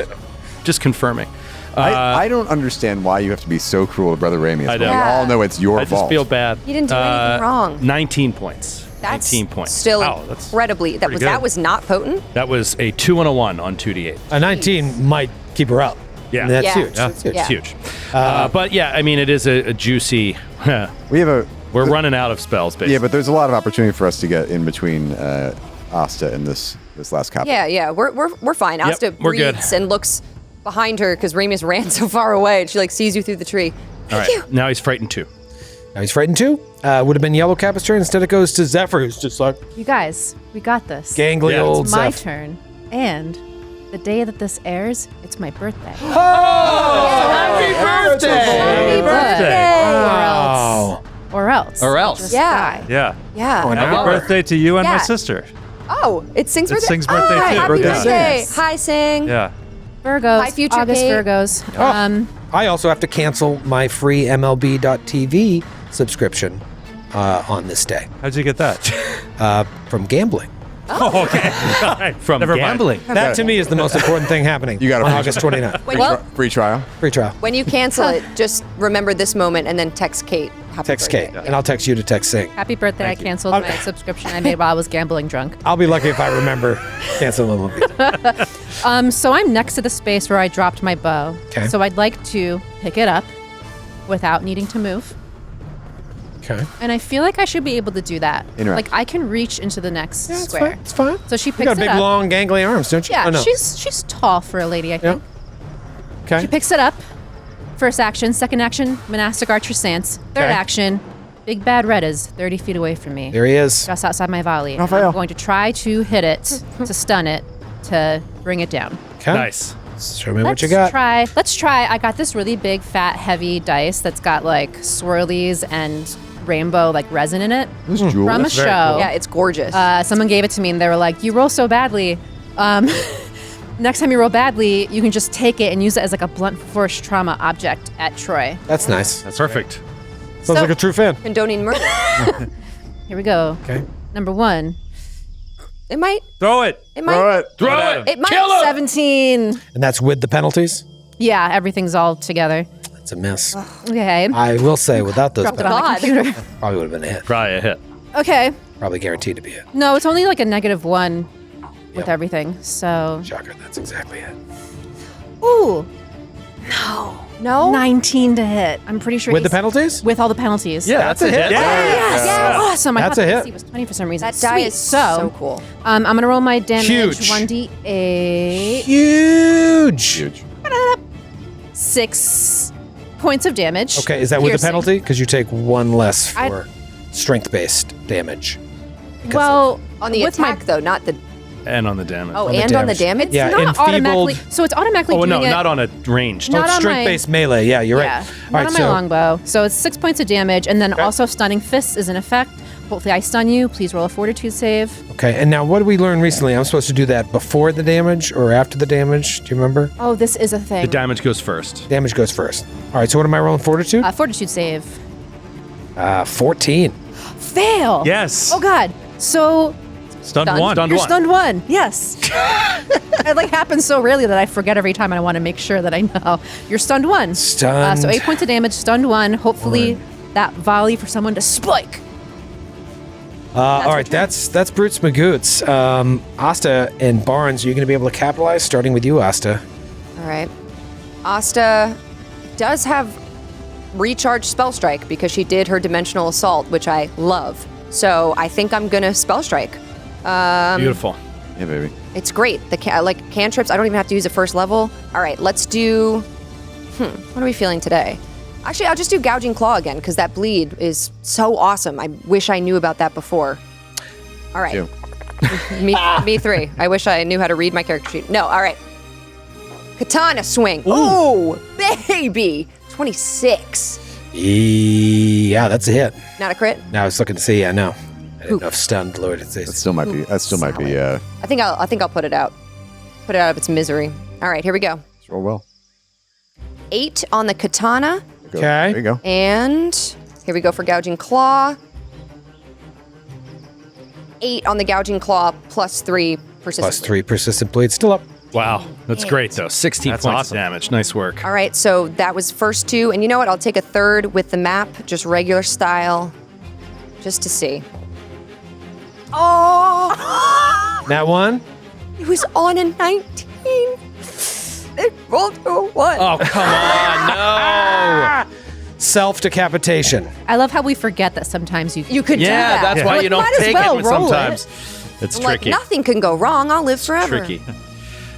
Just confirming. I don't understand why you have to be so cruel to Brother Ramius. I but know. We all know it's your I just fault. feel bad. He didn't do anything wrong. 19 points. That's 19 points. still Wow, that's incredibly. pretty good. That was not potent. That was a 2 and a 1 on 2d8. A 19 might keep her up. Yeah. And that's Yeah. huge. Yeah. That's huge. Yeah. It's huge. But yeah, I mean, it is a juicy. We have a We're running out of spells, basically. yeah, but there's a lot of opportunity for us to get in between Asta and this last cap. Yeah, we're fine. Asta we're good. breathes and looks behind her because Ramius ran so far away, and she like sees you through the tree. All right. Now he's frightened too. Now he's frightened too. Would have been Yellow Kappa's turn. Instead, it goes to Zephyr, who's just like You guys, we got this. gangly Yeah, old It's my Zephyr. turn. And the day that this airs, it's my birthday. Happy Happy birthday! Wow. Or else. Or else. Just Yeah. die. Yeah. Yeah. Oh, Happy now- birthday to you and my Yeah. sister. Oh, it's Sing's It's birthday. Sing's birthday, oh, too. Happy Birthday. birthday! Yes. Hi, Sing. Yeah. Virgos. Hi, future August Kate. Virgos. I also have to cancel my free MLB.TV subscription on this day How'd you get that? from gambling. Oh, okay. All right. From Never mind. gambling. That to me is the most important thing happening. You got on a August 29th. Well, free trial. Free trial. when you cancel it, just remember this moment and then text Kate. Happy Text birthday. Kate, and I'll text you to text Sing. Happy birthday! I canceled my subscription I made while I was gambling drunk. I'll be lucky if I remember cancel the movie. So I'm next to the space where I dropped my bow. Okay. So I'd like to pick it up without needing to move. Okay. And I feel like I should be able to do that. Interact. Like I can reach into the next Yeah, it's square. fine. It's fine. So she You picks got it big, up. long, gangly arms, don't you? Yeah, Oh, no. she's tall for a lady, I think. Okay. She picks it up. First action, second action, monastic archer stance. Third Okay. action, big bad red is 30 feet away from me. There he is. Just outside my volley. Raphael. I'm going to try to hit it, to stun it, to bring it down. Okay. Nice. Show me what you got. Let's try. I got this really big, fat, heavy dice that's got like swirlies and rainbow like resin in it This jewel. from a That's show. very cool. Yeah, it's gorgeous. Someone gave it to me and they were like, "You roll so badly. Next time you roll badly, you can just take it and use it as like a blunt force trauma object at Troy." That's nice. That's perfect. Sounds like a true fan. Condoning murder. Here we go. Okay. Number 1. It might. Throw it. It might. Throw it. It might. 17. And that's with the penalties? Yeah, everything's all together. That's a miss. Okay. I will say, without those Dropped it on the God. computer. probably would have been a hit. Probably a hit. Okay. Probably guaranteed to be a hit. No, it's only like a -1 with Yep. everything. So. Shocker, that's exactly it. Ooh. No. 19 to hit. I'm pretty sure With the he's- penalties? With all the penalties. Yeah, that's a hit. Yes. Awesome. That's I a thought hit. the AC was 20 for some reason. That die Sweet. is so cool. I'm gonna roll my damage. Huge. 1d8. Huge. 6 points of damage. Okay, is that with the Piercing. penalty? Because you take one less I- for strength-based damage. Well, On the with my- attack, though, not the. And on the damage. Oh, On the and on the damage. damage? Yeah, not enfeebled. automatically. So it's automatically Oh, doing no, it. not on a ranged. Not Oh, it's on my- strength-based melee. Yeah, you're Yeah, right. not on my longbow. So it's 6 points of damage, and then also stunning fists is in effect. Hopefully, I stun you. Please roll a fortitude save. Okay, and now what did we learn recently? I'm supposed to do that before the damage or after the damage? Do you remember? Oh, this is a thing. The damage goes first. Damage goes first. All right, so what am I rolling? Fortitude? Fortitude save. 14. Fail. Yes. Oh God. So Stunned Stunned. one. Stunned you're one. stunned 1. Yes. It like happens so rarely that I forget every time, and I want to make sure that I know. You're stunned 1. Stunned. So 8 points of damage. Stunned 1. Hopefully that volley for someone to spike. All right, that's Brutes Magoots. Asta and Barnes, are you going to be able to capitalize? Starting with you, Asta. All right. Asta does have recharge spell strike because she did her dimensional assault, which I love. So I think I'm gonna spell strike. Beautiful. Yeah, baby. It's great. The cantrips. I don't even have to use a first level. All right, let's do. What are we feeling today? Actually, I'll just do gouging claw again because that bleed is so awesome. I wish I knew about that before. All right. Two. Me 3. I wish I knew how to read my character sheet. No, all right. Katana swing. Oh, baby. 26. Yeah, that's a hit. Not a crit? Now I was looking to see. I know. I didn't know if stunned lowered its That AC. still might be. That still might be. I think I'll put it out. Put it out of its misery. All right, here we go. Roll well. 8 on the katana. Go. Okay. There you go. And here we go for gouging claw. 8 on the gouging claw plus 3 persistent. Plus 3 persistent bleed. Still up. Wow. That's great, though. 16 That's points awesome. of damage. Nice work. All right, so that was first 2. And you know what? I'll take a third with the map, just regular style, just to see. Oh! That one? It was on a 19. It rolled to a 1. Oh, come on. No. Self-decapitation. I love how we forget that sometimes You could do Yeah, that. that's why Like, you don't might as take well it roll sometimes. It's I'm tricky. like, nothing can go wrong. I'll live forever. Tricky.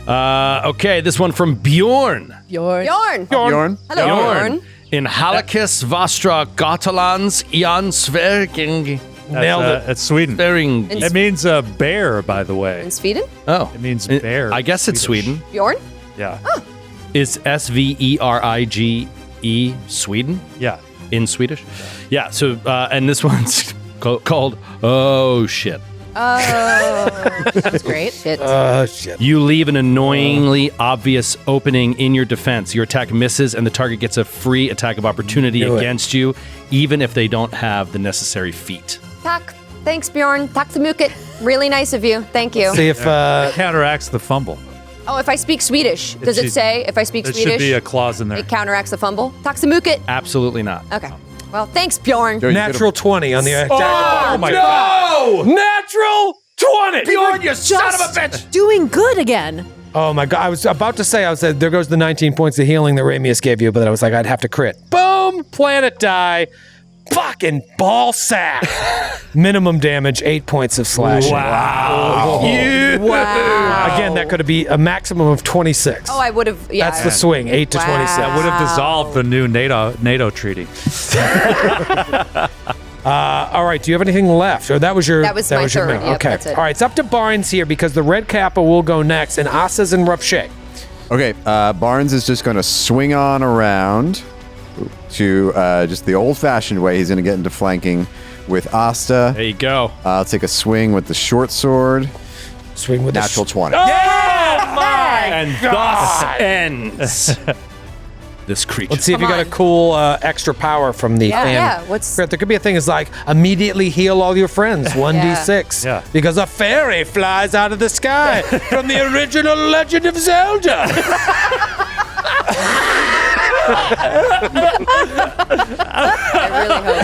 Okay, this one from Bjorn. Yours. Bjorn. Bjorn. Hello, Bjorn. In Halakis Vastra Gotalands Jansverking. Nailed it. It's Sweden. Bering. It means bear, by the way. In Sweden? Oh. It means bear. I guess it's Swedish. Sweden. Bjorn? Yeah. Is Sverige Sweden? Yeah. In Swedish? Yeah, so, and this one's called Oh Shit. That was great. Shit. Shit. You leave an annoyingly obvious opening in your defense. Your attack misses, and the target gets a free attack of opportunity against you, even if they don't have the necessary feat. Tak. Thanks, Bjorn. Tak Tamukit. Really nice of you. Thank you. See if Counteracts the fumble. Oh, if I speak Swedish, does it say if I speak There Swedish? should be a clause in there. It counteracts the fumble. Tak Tamukit. Absolutely not. Okay. Well, thanks, Bjorn. Joe, you natural 20 on the attack. Oh my God! Natural 20. Bjorn, you son of a bitch! Doing good again. Oh my God. I was about to say, there goes the 19 points of healing that Ramius gave you, but then I was like, I'd have to crit. Boom! Planet die. Fucking ball sack. Minimum damage, 8 points of slashing. Wow. Wow. Again, that could be a maximum of 26. Oh, I would have. Yeah. That's the swing, 8 to Wow. 26. That would have dissolved the new NATO treaty. All right, do you have anything left? Or that was your That was my your third. minute. Yep, okay. that's it. All right, it's up to Barnes here because the red Kappa will go next, and Asa's in rough shape. Okay, Barnes is just going to swing on around to just the old-fashioned way. He's going to get into flanking with Asta. There you go. I'll take a swing with the short sword. Swing with Natural 20. And thus ends this creature. Let's see if you got a cool extra power from the fan. Yeah. What's There could be a thing is like immediately heal all your friends, 1d6. Yeah. Because a fairy flies out of the sky from the original Legend of Zelda. I really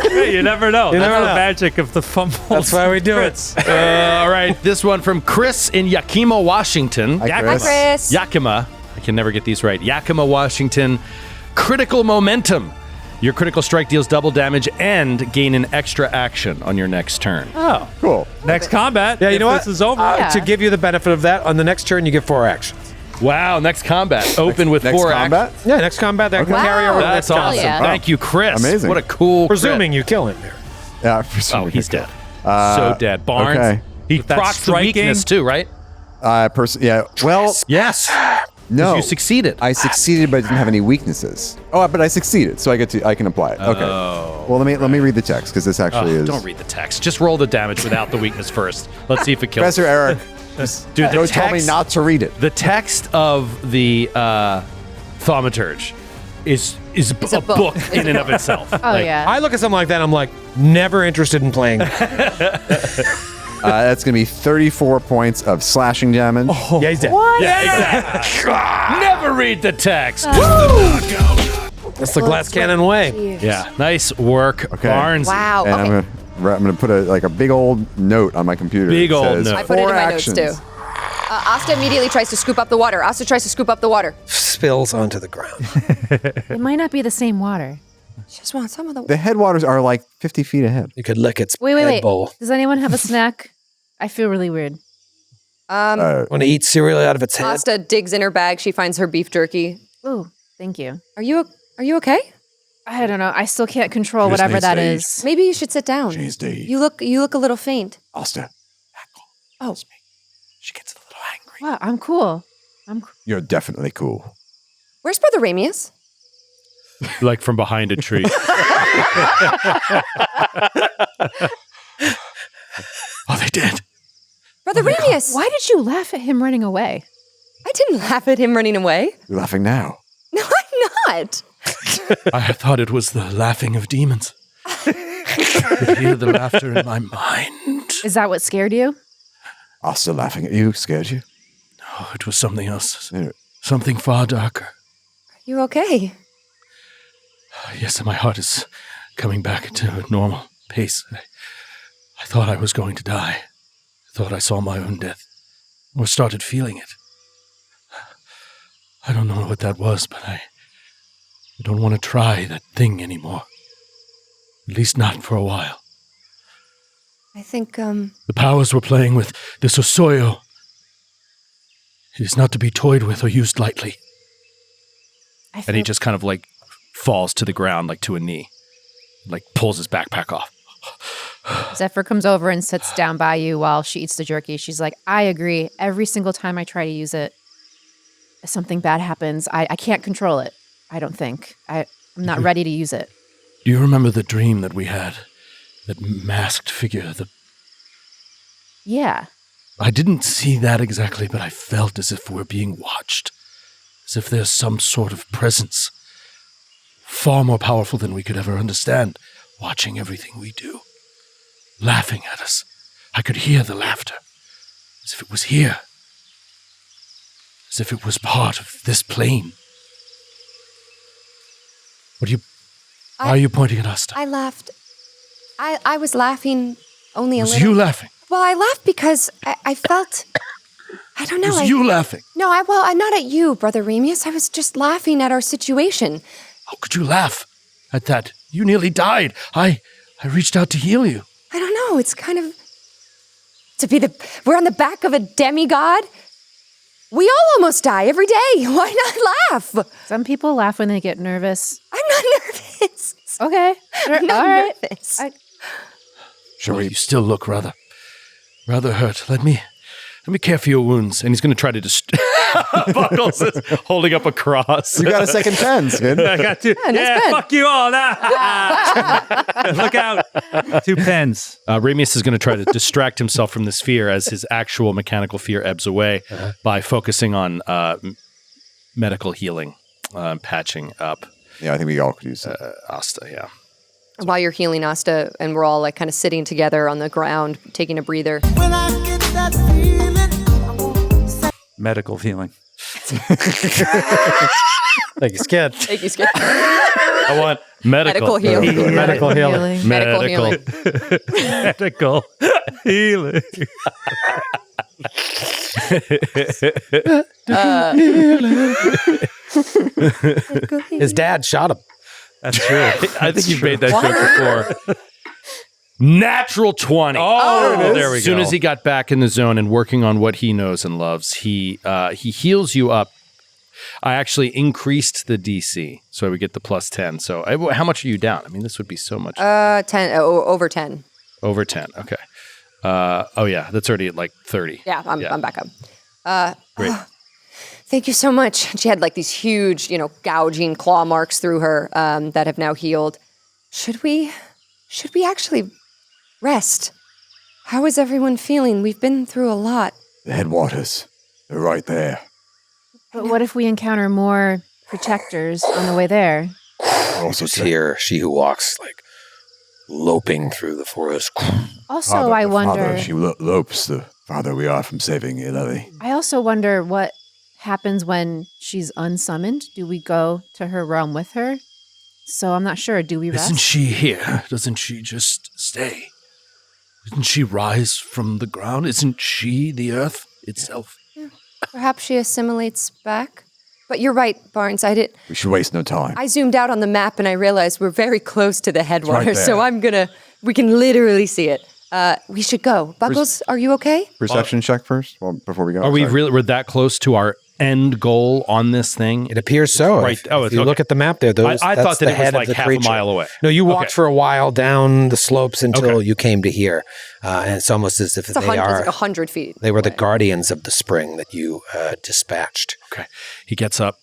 hope. Hey, you never know. That's never the know. magic of the fumble. That's why we do it. All right, this one from Chris in Yakima, Washington. Hi, Hi, Chris. Yakima. I can never get these right. Yakima, Washington. Critical momentum. Your critical strike deals double damage and gain an extra action on your next turn. Oh, Cool. next combat. Yeah, you if know what? This is over. Yeah. To give you the benefit of that, on the next turn you get 4 actions. Wow, next combat. Open with Next 4 combat? actions. Yeah, next combat that can Wow. carry over. That's next awesome. combat. yeah. Thank you, Chris. Amazing. What a cool Presuming you kill him there. Yeah. Oh, he's dead. So dead. Barnes. okay. He With that procs the striking- weakness too, right? Yeah. Well, Yes. no. You succeeded. I succeeded, but I didn't have any weaknesses. Oh, but I succeeded, so I can apply it. Okay. Well, let me read the text because this actually is. Don't read the text. Just roll the damage without the weakness first. Let's see if it kills. Professor Eric, Dude, Joe told me not to read it. The text of the thaumaturge is a book in and of itself. Oh, yeah. I look at something like that, I'm like, never interested in playing. That's going to be 34 points of slashing damage. Yeah, he's dead. Yeah, exactly. Never read the text. That's the glass cannon way. Yeah, nice work, Okay. Barnes. Wow. And Okay. I'm gonna put a big old note on my computer. Big that old says, note. I put it in 4 my actions. notes too. Asta immediately tries to scoop up the water. Spills onto the ground. It might not be the same water. She just wants some of the The headwaters are like 50 feet ahead. You could lick its Wait. head bowl. Does anyone have a snack? I feel really weird. Want to eat cereal out of its head? Asta digs in her bag. She finds her beef jerky. Ooh, thank you. Are you okay? I don't know. I still can't control Just whatever needs that to eat. is. Maybe you should sit down. She's dead. You look a little faint. Asta, Oh, she gets a little angry. Wow, I'm cool. You're definitely cool. where's Brother Ramius? Like from behind a tree. Oh, they did. Brother Ramius. Why did you laugh at him running away? I didn't laugh at him running away. You're laughing now. No, I'm not. I thought it was the laughing of demons. I could hear the laughter in my mind. Is that what scared you? Asta laughing at you scared you? Oh, it was something else. Yeah. Something far darker. You okay? Yes, and my heart is coming back to a normal pace. I thought I was going to die. I thought I saw my own death. Or started feeling it. I don't know what that was, but I don't want to try that thing anymore. At least not for a while. I think, The powers were playing with this Osoyo. It is not to be toyed with or used lightly. I And he feel- just kind of like falls to the ground, like to a knee. Like pulls his backpack off. Zephyr comes over and sits down by you while she eats the jerky. She's like, I agree. Every single time I try to use it, something bad happens. I can't control it. I don't think. I'm not ready to use it. Do you remember the dream that we had? That masked figure, Yeah. I didn't see that exactly, but I felt as if we're being watched. As if there's some sort of presence. Far more powerful than we could ever understand. Watching everything we do. Laughing at us. I could hear the laughter. As if it was here. As if it was part of this plane. Why are you pointing at us? I laughed. I was laughing only a Was little. you laughing? Well, I laughed because I felt. I don't know. Was you laughing? No, I'm not at you, Brother Remius. I was just laughing at our situation. How could you laugh at that? You nearly died. I reached out to heal you. I don't know. It's kind of we're on the back of a demigod. We all almost die every day. Why not laugh? Some people laugh when they get nervous. I'm not nervous. Okay. I'm not All right. nervous. You still look rather hurt. Let me care for your wounds. And he's going to try to Buckles is holding up a cross. You got a second chance, kid. I got two. nice Yeah, pen. fuck you all. Look out. 2 pens. Ramius is going to try to distract himself from this fear as his actual mechanical fear ebbs away by focusing on medical healing, patching up Yeah, I think we all could use that. Asta, yeah. While you're healing Asta, and we're all like kind of sitting together on the ground, taking a breather. Medical healing. Thank you, Skid. Thank you, Skip. I want medical healing. Medical healing. Medical healing. Medical healing. His dad shot him. That's true. I think you've made that joke before. Natural 20. Oh, there we go. As soon as he got back in the zone and working on what he knows and loves, he heals you up. I actually increased the DC, so I would get the plus 10. So how much are you down? I mean, this would be so much. 10, over 10. Over 10, okay. Oh, yeah, that's already at like 30. Yeah, I'm back up. Great. Thank you so much. She had like these huge, gouging claw marks through her that have now healed. Should we actually rest? How is everyone feeling? We've been through a lot. The headwaters. They're right there. But what if we encounter more protectors on the way there? Also, Just hear she who walks like loping through the forest. Also, Father, I the wonder. Father, she lopes the farther we are from saving Ilavi. I also wonder what happens when she's unsummoned. Do we go to her realm with her? So I'm not sure. Do we rest? Isn't she here? Doesn't she just stay? Didn't she rise from the ground? Isn't she the earth itself? Perhaps she assimilates back. But you're right, Barnes. We should waste no time. I zoomed out on the map and I realized we're very close to the headwaters. there. So we can literally see it. We should go. Buggles, are you okay? Perception check first, before we go. Are we Sorry. really? We're that close to our end goal on this thing? It appears so. Right. If you look at the map there, I that's thought that the it was head like of the half creature. a mile away. No, you walked Okay. for a while down the slopes until Okay. you came to here, and it's almost as if It's they like are. 100 feet. They were the away. guardians of the spring that you dispatched. Okay. He gets up.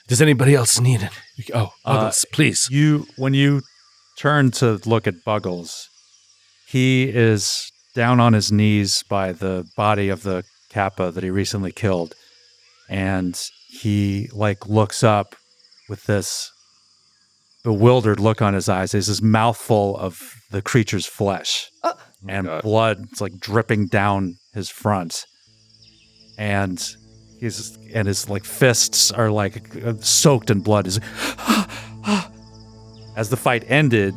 Does anybody else need it? Oh, Buggles, please. When you turn to look at Buggles, he is down on his knees by the body of the Kappa that he recently killed. And he looks up with this bewildered look on his eyes. There's this mouthful of the creature's flesh and blood. It's dripping down his front. And his fists are soaked in blood. He's as the fight ended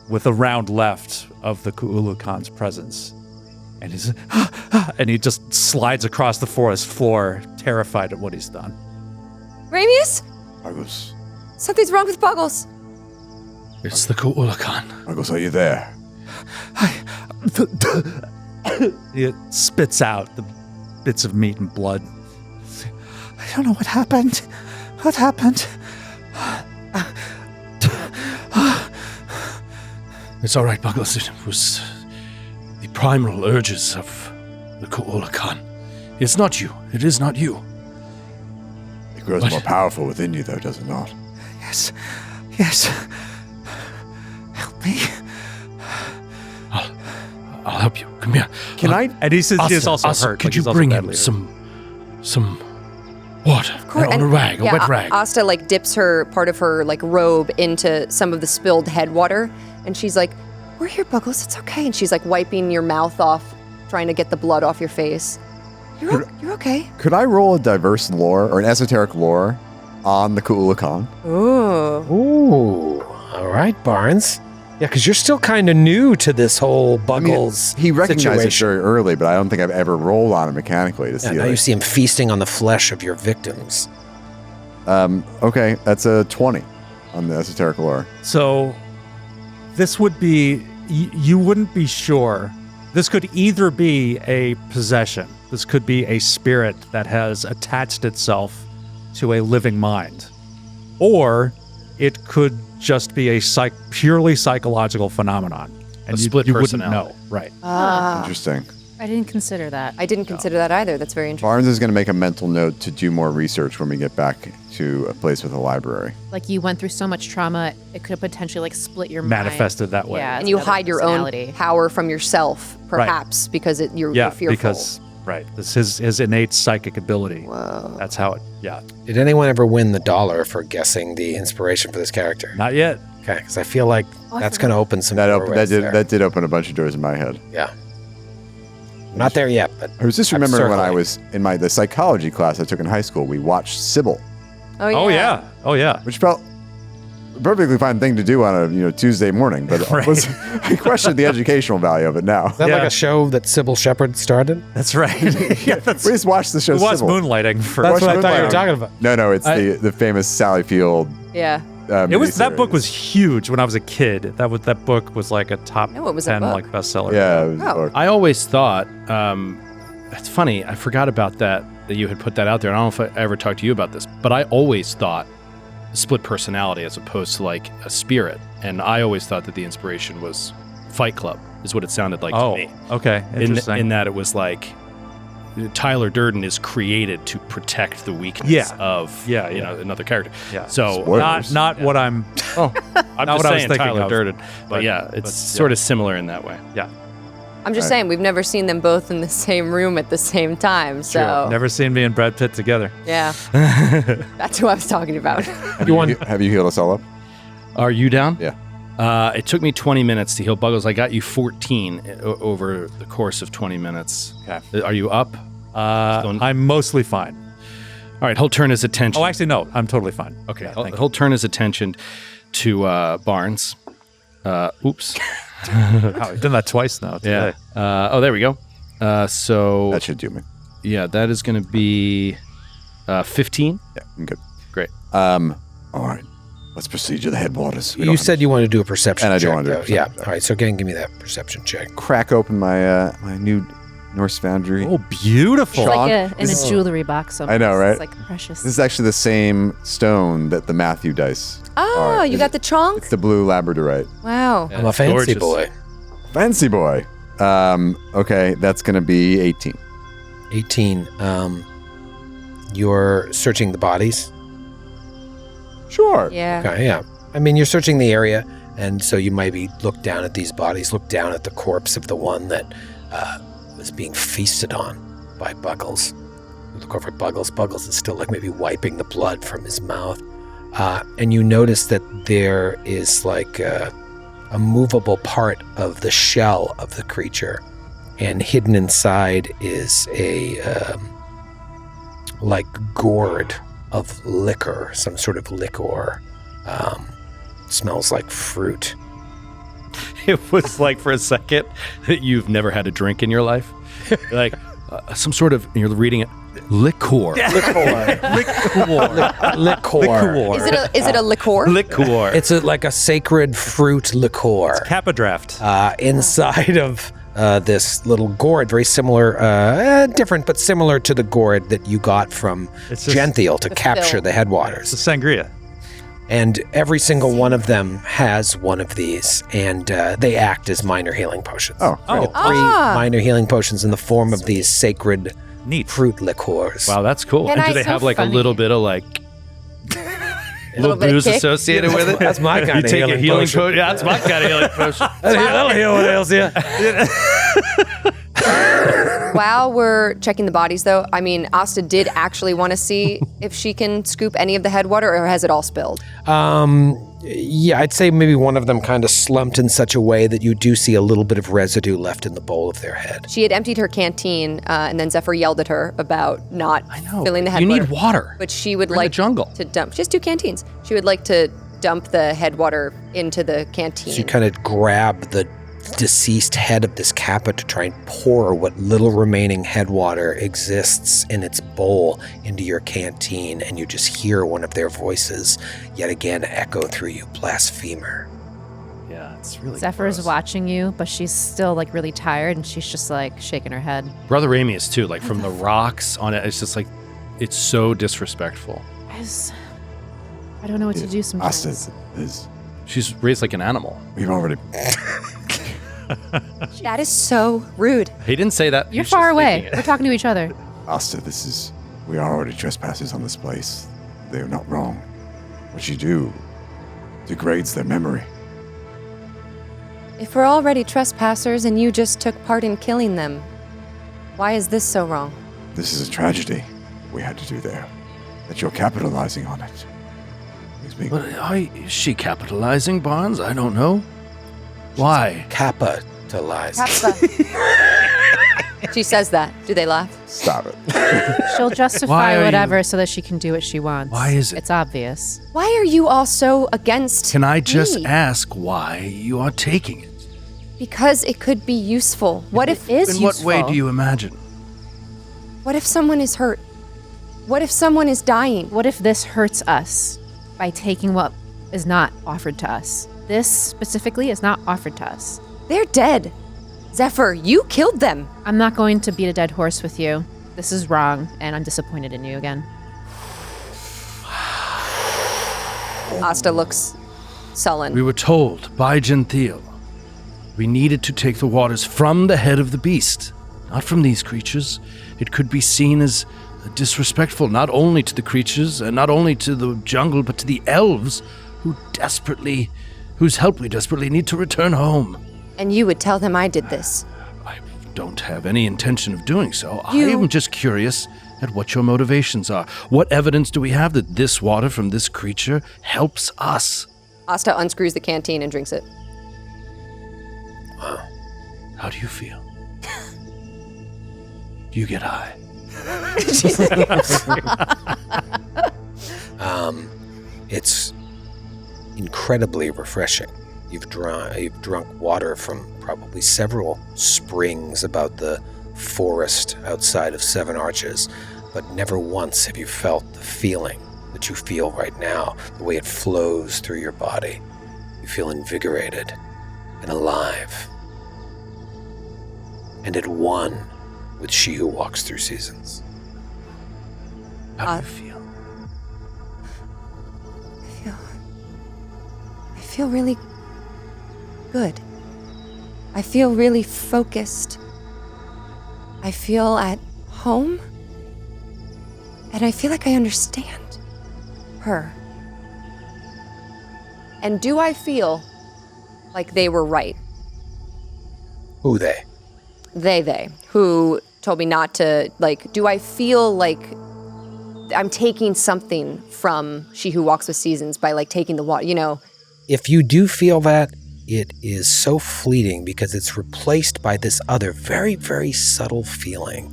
with a round left of the Ku'ulukan's presence. And and he just slides across the forest floor, terrified at what he's done. Ramius? Buggles. Something's wrong with Buggles. It's the Ku'ulukan. Buggles, are you there? He spits out the bits of meat and blood. I don't know what happened. What happened? It's all right, Buggles. It was the primal urges of the Ku'ulukan. It's not you. It is not you. It grows What? more powerful within you, though, does it not? Yes. Help me. I'll help you. Come here. Can I? And he's also Asa, hurt. could like, you he's also bring badly him hurt. some water? course. On a rag, a wet rag. Asta like dips her part of her like robe into some of the spilled headwater, and she's like, "We're here, Buggles. It's okay." And she's like wiping your mouth off, trying to get the blood off your face. You're okay. Could I roll a diverse lore or an esoteric lore on the Ku'ulakan? Ooh. Ooh. All right, Barnes. Yeah, because you're still kind of new to this whole Buggles He recognized it situation. very early, but I don't think I've ever rolled on it mechanically to Yeah, see now it. you see him feasting on the flesh of your victims. Okay, that's a 20 on the esoteric lore. So this would be, you wouldn't be sure. This could either be a possession. This could be a spirit that has attached itself to a living mind. Or it could just be a purely psychological phenomenon. And split you wouldn't personality. know. Right. Interesting. I didn't consider that. I didn't consider that either. That's very interesting. Barnes is going to make a mental note to do more research when we get back to a place with a library. Like you went through so much trauma, it could potentially like split your Manifested mind. that way. Yeah, And you another hide your own personality. power from yourself, perhaps, because you're fearful. because this is his innate psychic ability. Whoa. That's how it. Yeah. Did anyone ever win the $1 for guessing the inspiration for this character? Not yet. Okay, because I feel like that's going to open some doorways there. That did open a bunch of doors in my head. Yeah. Not there yet, but I was just I'm remembering when I circling. was in the psychology class I took in high school, we watched Sybil, Oh yeah. Oh yeah. Oh yeah. which felt a perfectly fine thing to do on a Tuesday morning, but I questioned the educational value of it now. Is that like a show that Sybil Shepherd started? That's right. yeah, that's. We just watched the show It was Sybil. moonlighting for. That's what I Watched thought you were Moonlighting. talking about. No, it's the famous Sally Field. Yeah. It was that book miniseries. was huge when I was a kid. That book was like a top No, it was a 10 book. like bestseller. Yeah, it was a Oh. book. I always thought, it's funny, I forgot about that you had put that out there. And I don't know if I ever talked to you about this, but I always thought split personality as opposed to like a spirit. And I always thought that the inspiration was Fight Club, is what it sounded like Oh, to me. okay. Interesting. In that it was like Tyler Durden is created to protect the weakness of another character. yeah. So Spoilers. not what I'm. I'm Not just what I was saying thinking Tyler of. Durden. But But- yeah, it's but, sort of similar in that way. Yeah. I'm just saying, we've never seen them both in the same room at the same time. So Never seen me and Brad Pitt together. yeah, that's who I was talking about. Have you healed us all up? Are you down? Yeah. It took me 20 minutes to heal Buggles. I got you 14 over the course of 20 minutes. Okay. Are you up? I'm mostly fine. All right, he'll turn his attention. Oh, actually, no. I'm totally fine. Okay, Yeah, thank you. he'll turn his attention to Barnes. Oops. Wow, we've done that twice now. Yeah. Today. There we go. So, That should do me. yeah, that is going to be 15. Yeah, I'm good. Great. All right. Let's proceed to the headwaters. You said you want to do a perception And I do check. want to do a though. perception Yeah. check. All right. So again, give me that perception check. crack open my my new Norse Foundry. Oh, beautiful. It's Sean? like in a jewelry box. Almost. I know, right? It's like precious. This is actually the same stone that the Matthew dice. Oh, are. you got the chonk? It's the blue labradorite. Wow. Yeah, I'm a it's fancy gorgeous. boy. Fancy boy. Okay, that's gonna be 18. 18. You're searching the bodies. Sure. Yeah. Okay, yeah. I mean, you're searching the area, and so you maybe look down at these bodies, look down at the corpse of the one that was being feasted on by Buggles. You look over at Buggles. Buggles is still like maybe wiping the blood from his mouth. And you notice that there is like a movable part of the shell of the creature, and hidden inside is a like gourd of liquor, some sort of liquor. Smells like fruit. It was like for a second that you've never had a drink in your life. You're like some sort of, you're reading it, liquor. Liquor. Is it a liqueur? Liquor. It's like a sacred fruit liqueur Kappa draft. inside of this little gourd, very similar, different, but similar to the gourd that you got from It's just- Genthiel to capture fill. the headwaters. It's a sangria. And every single one of them has one of these, and they act as minor healing potions. Oh, You great. get three minor healing potions in the form of these sacred Neat. fruit liqueurs. Wow, that's cool. Can And do I- they so have like funny. a little bit of like little bit of booze kick? associated with it? That's my kind You of take a healing healing potion. potion. Yeah, that's my kind of healing potion. That'll heal what ails you. While we're checking the bodies, though, I mean, Asta did actually want to see if she can scoop any of the headwater, or has it all spilled? Yeah, I'd say maybe one of them kind of slumped in such a way that you do see a little bit of residue left in the bowl of their head. She had emptied her canteen, and then Zephyr yelled at her about not filling the headwater. You need water. But she would We're in the like jungle. to dump. She has 2 canteens. She would like to dump the headwater into the canteen. So you kind of grab the deceased head of this Kappa to try and pour what little remaining headwater exists in its bowl into your canteen, and you just hear one of their voices yet again echo through you, blasphemer. Yeah, it's really Zephyr's gross. watching you, but she's still like really tired, and she's just like shaking her head. Brother Ramius too, like from the rocks on it. It's just like, it's so disrespectful. I don't know what to do sometimes. Asta is. She's raised like an animal. We've already. That is so rude. He didn't say that. You're He's far just away. thinking it. We're talking to each other. Asta, we are already trespassers on this place. They are not wrong. What you do degrades their memory. If we're already trespassers and you just took part in killing them, why is this so wrong? This is a tragedy we had to do there. That you're capitalizing on it. Makes me- Is she capitalizing, Barnes? I don't know. Why? Kappa to lies. She says that. Do they laugh? Stop it. She'll Why justify are whatever you- so that she can do what she wants. Why is it- It's obvious. Why are you all so against Can I just me? ask why you are taking it? Because it could be useful. What if Is In what useful. way do you imagine? What if someone is hurt? What if someone is dying? What if this hurts us by taking what is not offered to us? This specifically is not offered to us. They're dead. Zephyr, you killed them. I'm not going to beat a dead horse with you. This is wrong, and I'm disappointed in you again. Asta looks sullen. We were told by Genthiel we needed to take the waters from the head of the beast, not from these creatures. It could be seen as disrespectful not only to the creatures and not only to the jungle, but to the elves whose help we desperately need to return home. And you would tell them I did this. I don't have any intention of doing so. I You- am just curious at what your motivations are. What evidence do we have that this water from this creature helps us? Asta unscrews the canteen and drinks it. How do you feel? Do you get high? It's incredibly refreshing. You've drunk water from probably several springs about the forest outside of Seven Arches, but never once have you felt the feeling that you feel right now, the way it flows through your body. You feel invigorated and alive, and at one with she who walks through seasons. How do you feel? I feel really good. I feel really focused. I feel at home. And I feel like I understand her. And do I feel like they were right? Who they? They, who told me not to, do I feel like I'm taking something from She Who Walks with Seasons by, taking the water, If you do feel that, it is so fleeting because it's replaced by this other very, very subtle feeling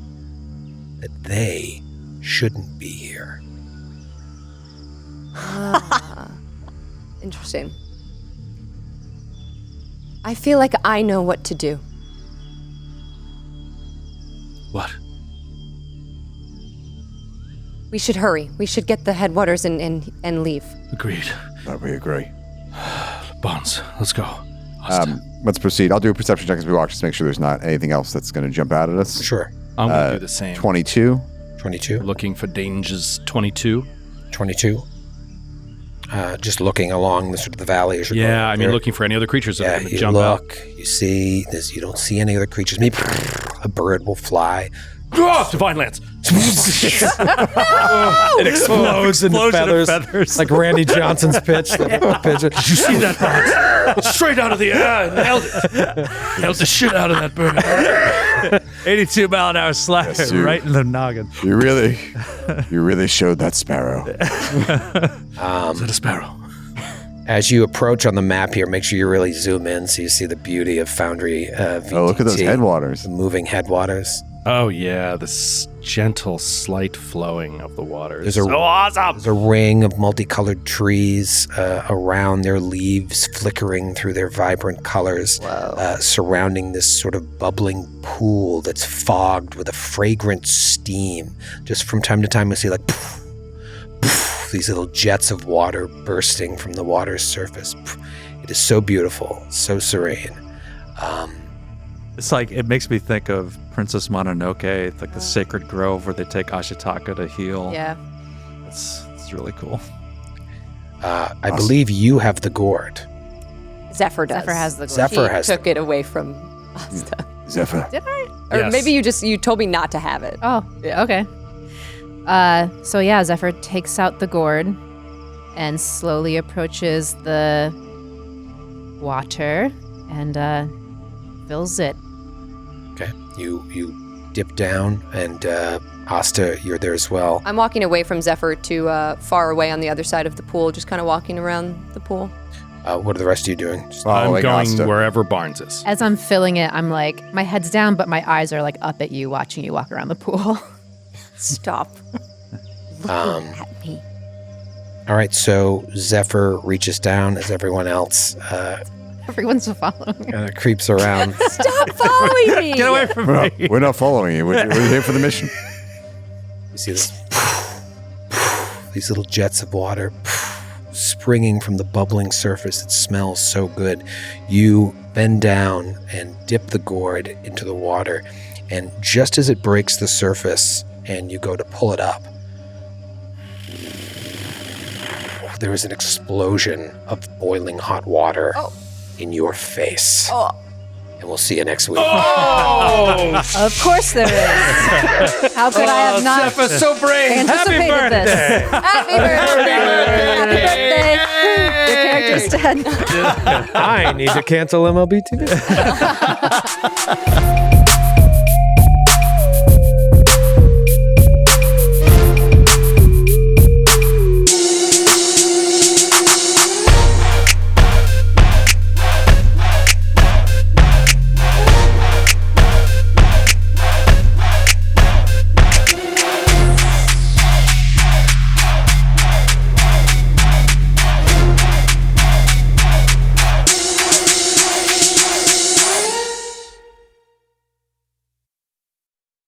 that they shouldn't be here. Interesting. I feel like I know what to do. What? We should hurry. We should get the headwaters and leave. Agreed. That we agree. Bonds, let's go. Let's proceed. I'll do a perception check as we walk just to make sure there's not anything else that's going to jump out at us. Sure. I'm going to do the same. 22. 22. Looking for dangers. 22. 22. Just looking along the sort of the valley as you're going Yeah, I mean, there. looking for any other creatures that are Yeah, going to you jump out. look, you see, you don't see any other creatures. Maybe a bird will fly. Ah, Divine Lance! It explodes into feathers. Like Randy Johnson's pitch. Did you see that bird? Straight out of the air. Nailed the shit out of that bird. 82-mile-an-hour slider right in the noggin. You really showed that sparrow. Is that a sparrow? As you approach on the map here, make sure you really zoom in so you see the beauty of Foundry VTT. Oh, look at those headwaters. The moving headwaters. Oh, yeah. The gentle, slight flowing of the waters. There's awesome. There's a ring of multicolored trees around their leaves, flickering through their vibrant colors, surrounding this sort of bubbling pool that's fogged with a fragrant steam. Just from time to time, we see like poof, poof, these little jets of water bursting from the water's surface. It is so beautiful, so serene. It's like, it makes me think of Princess Mononoke, like the sacred grove where they take Ashitaka to heal. Yeah. It's really cool. I believe you have the gourd. Zephyr does. Zephyr has the gourd. Zephyr He took it away from Asta. Zephyr. Did I? Or Yes. maybe you told me not to have it. Oh, Yeah. okay. So yeah, Zephyr takes out the gourd and slowly approaches the water and fills it. Okay. You dip down, and Asta, you're there as well. I'm walking away from Zephyr to far away on the other side of the pool, just kind of walking around the pool. What are the rest of you doing? Just- I'm like going Asta. wherever Barnes is. As I'm filling it, I'm like, my head's down, but my eyes are like up at you, watching you walk around the pool. Stop. Um, Looking at me. all right, so Zephyr reaches down as everyone else Everyone's following. kind of creeps around. Stop following me. Get away from me. We're not following you. We're here for the mission. You see this? These little jets of water springing from the bubbling surface. It smells so good. You bend down and dip the gourd into the water, and just as it breaks the surface and you go to pull it up, there is an explosion of boiling hot water in your face. Oh. And we'll see you next week. Of course there is. How could I have not so brave. anticipated this? Happy birthday. Happy birthday. Your character's dead. I need to cancel MLB TV.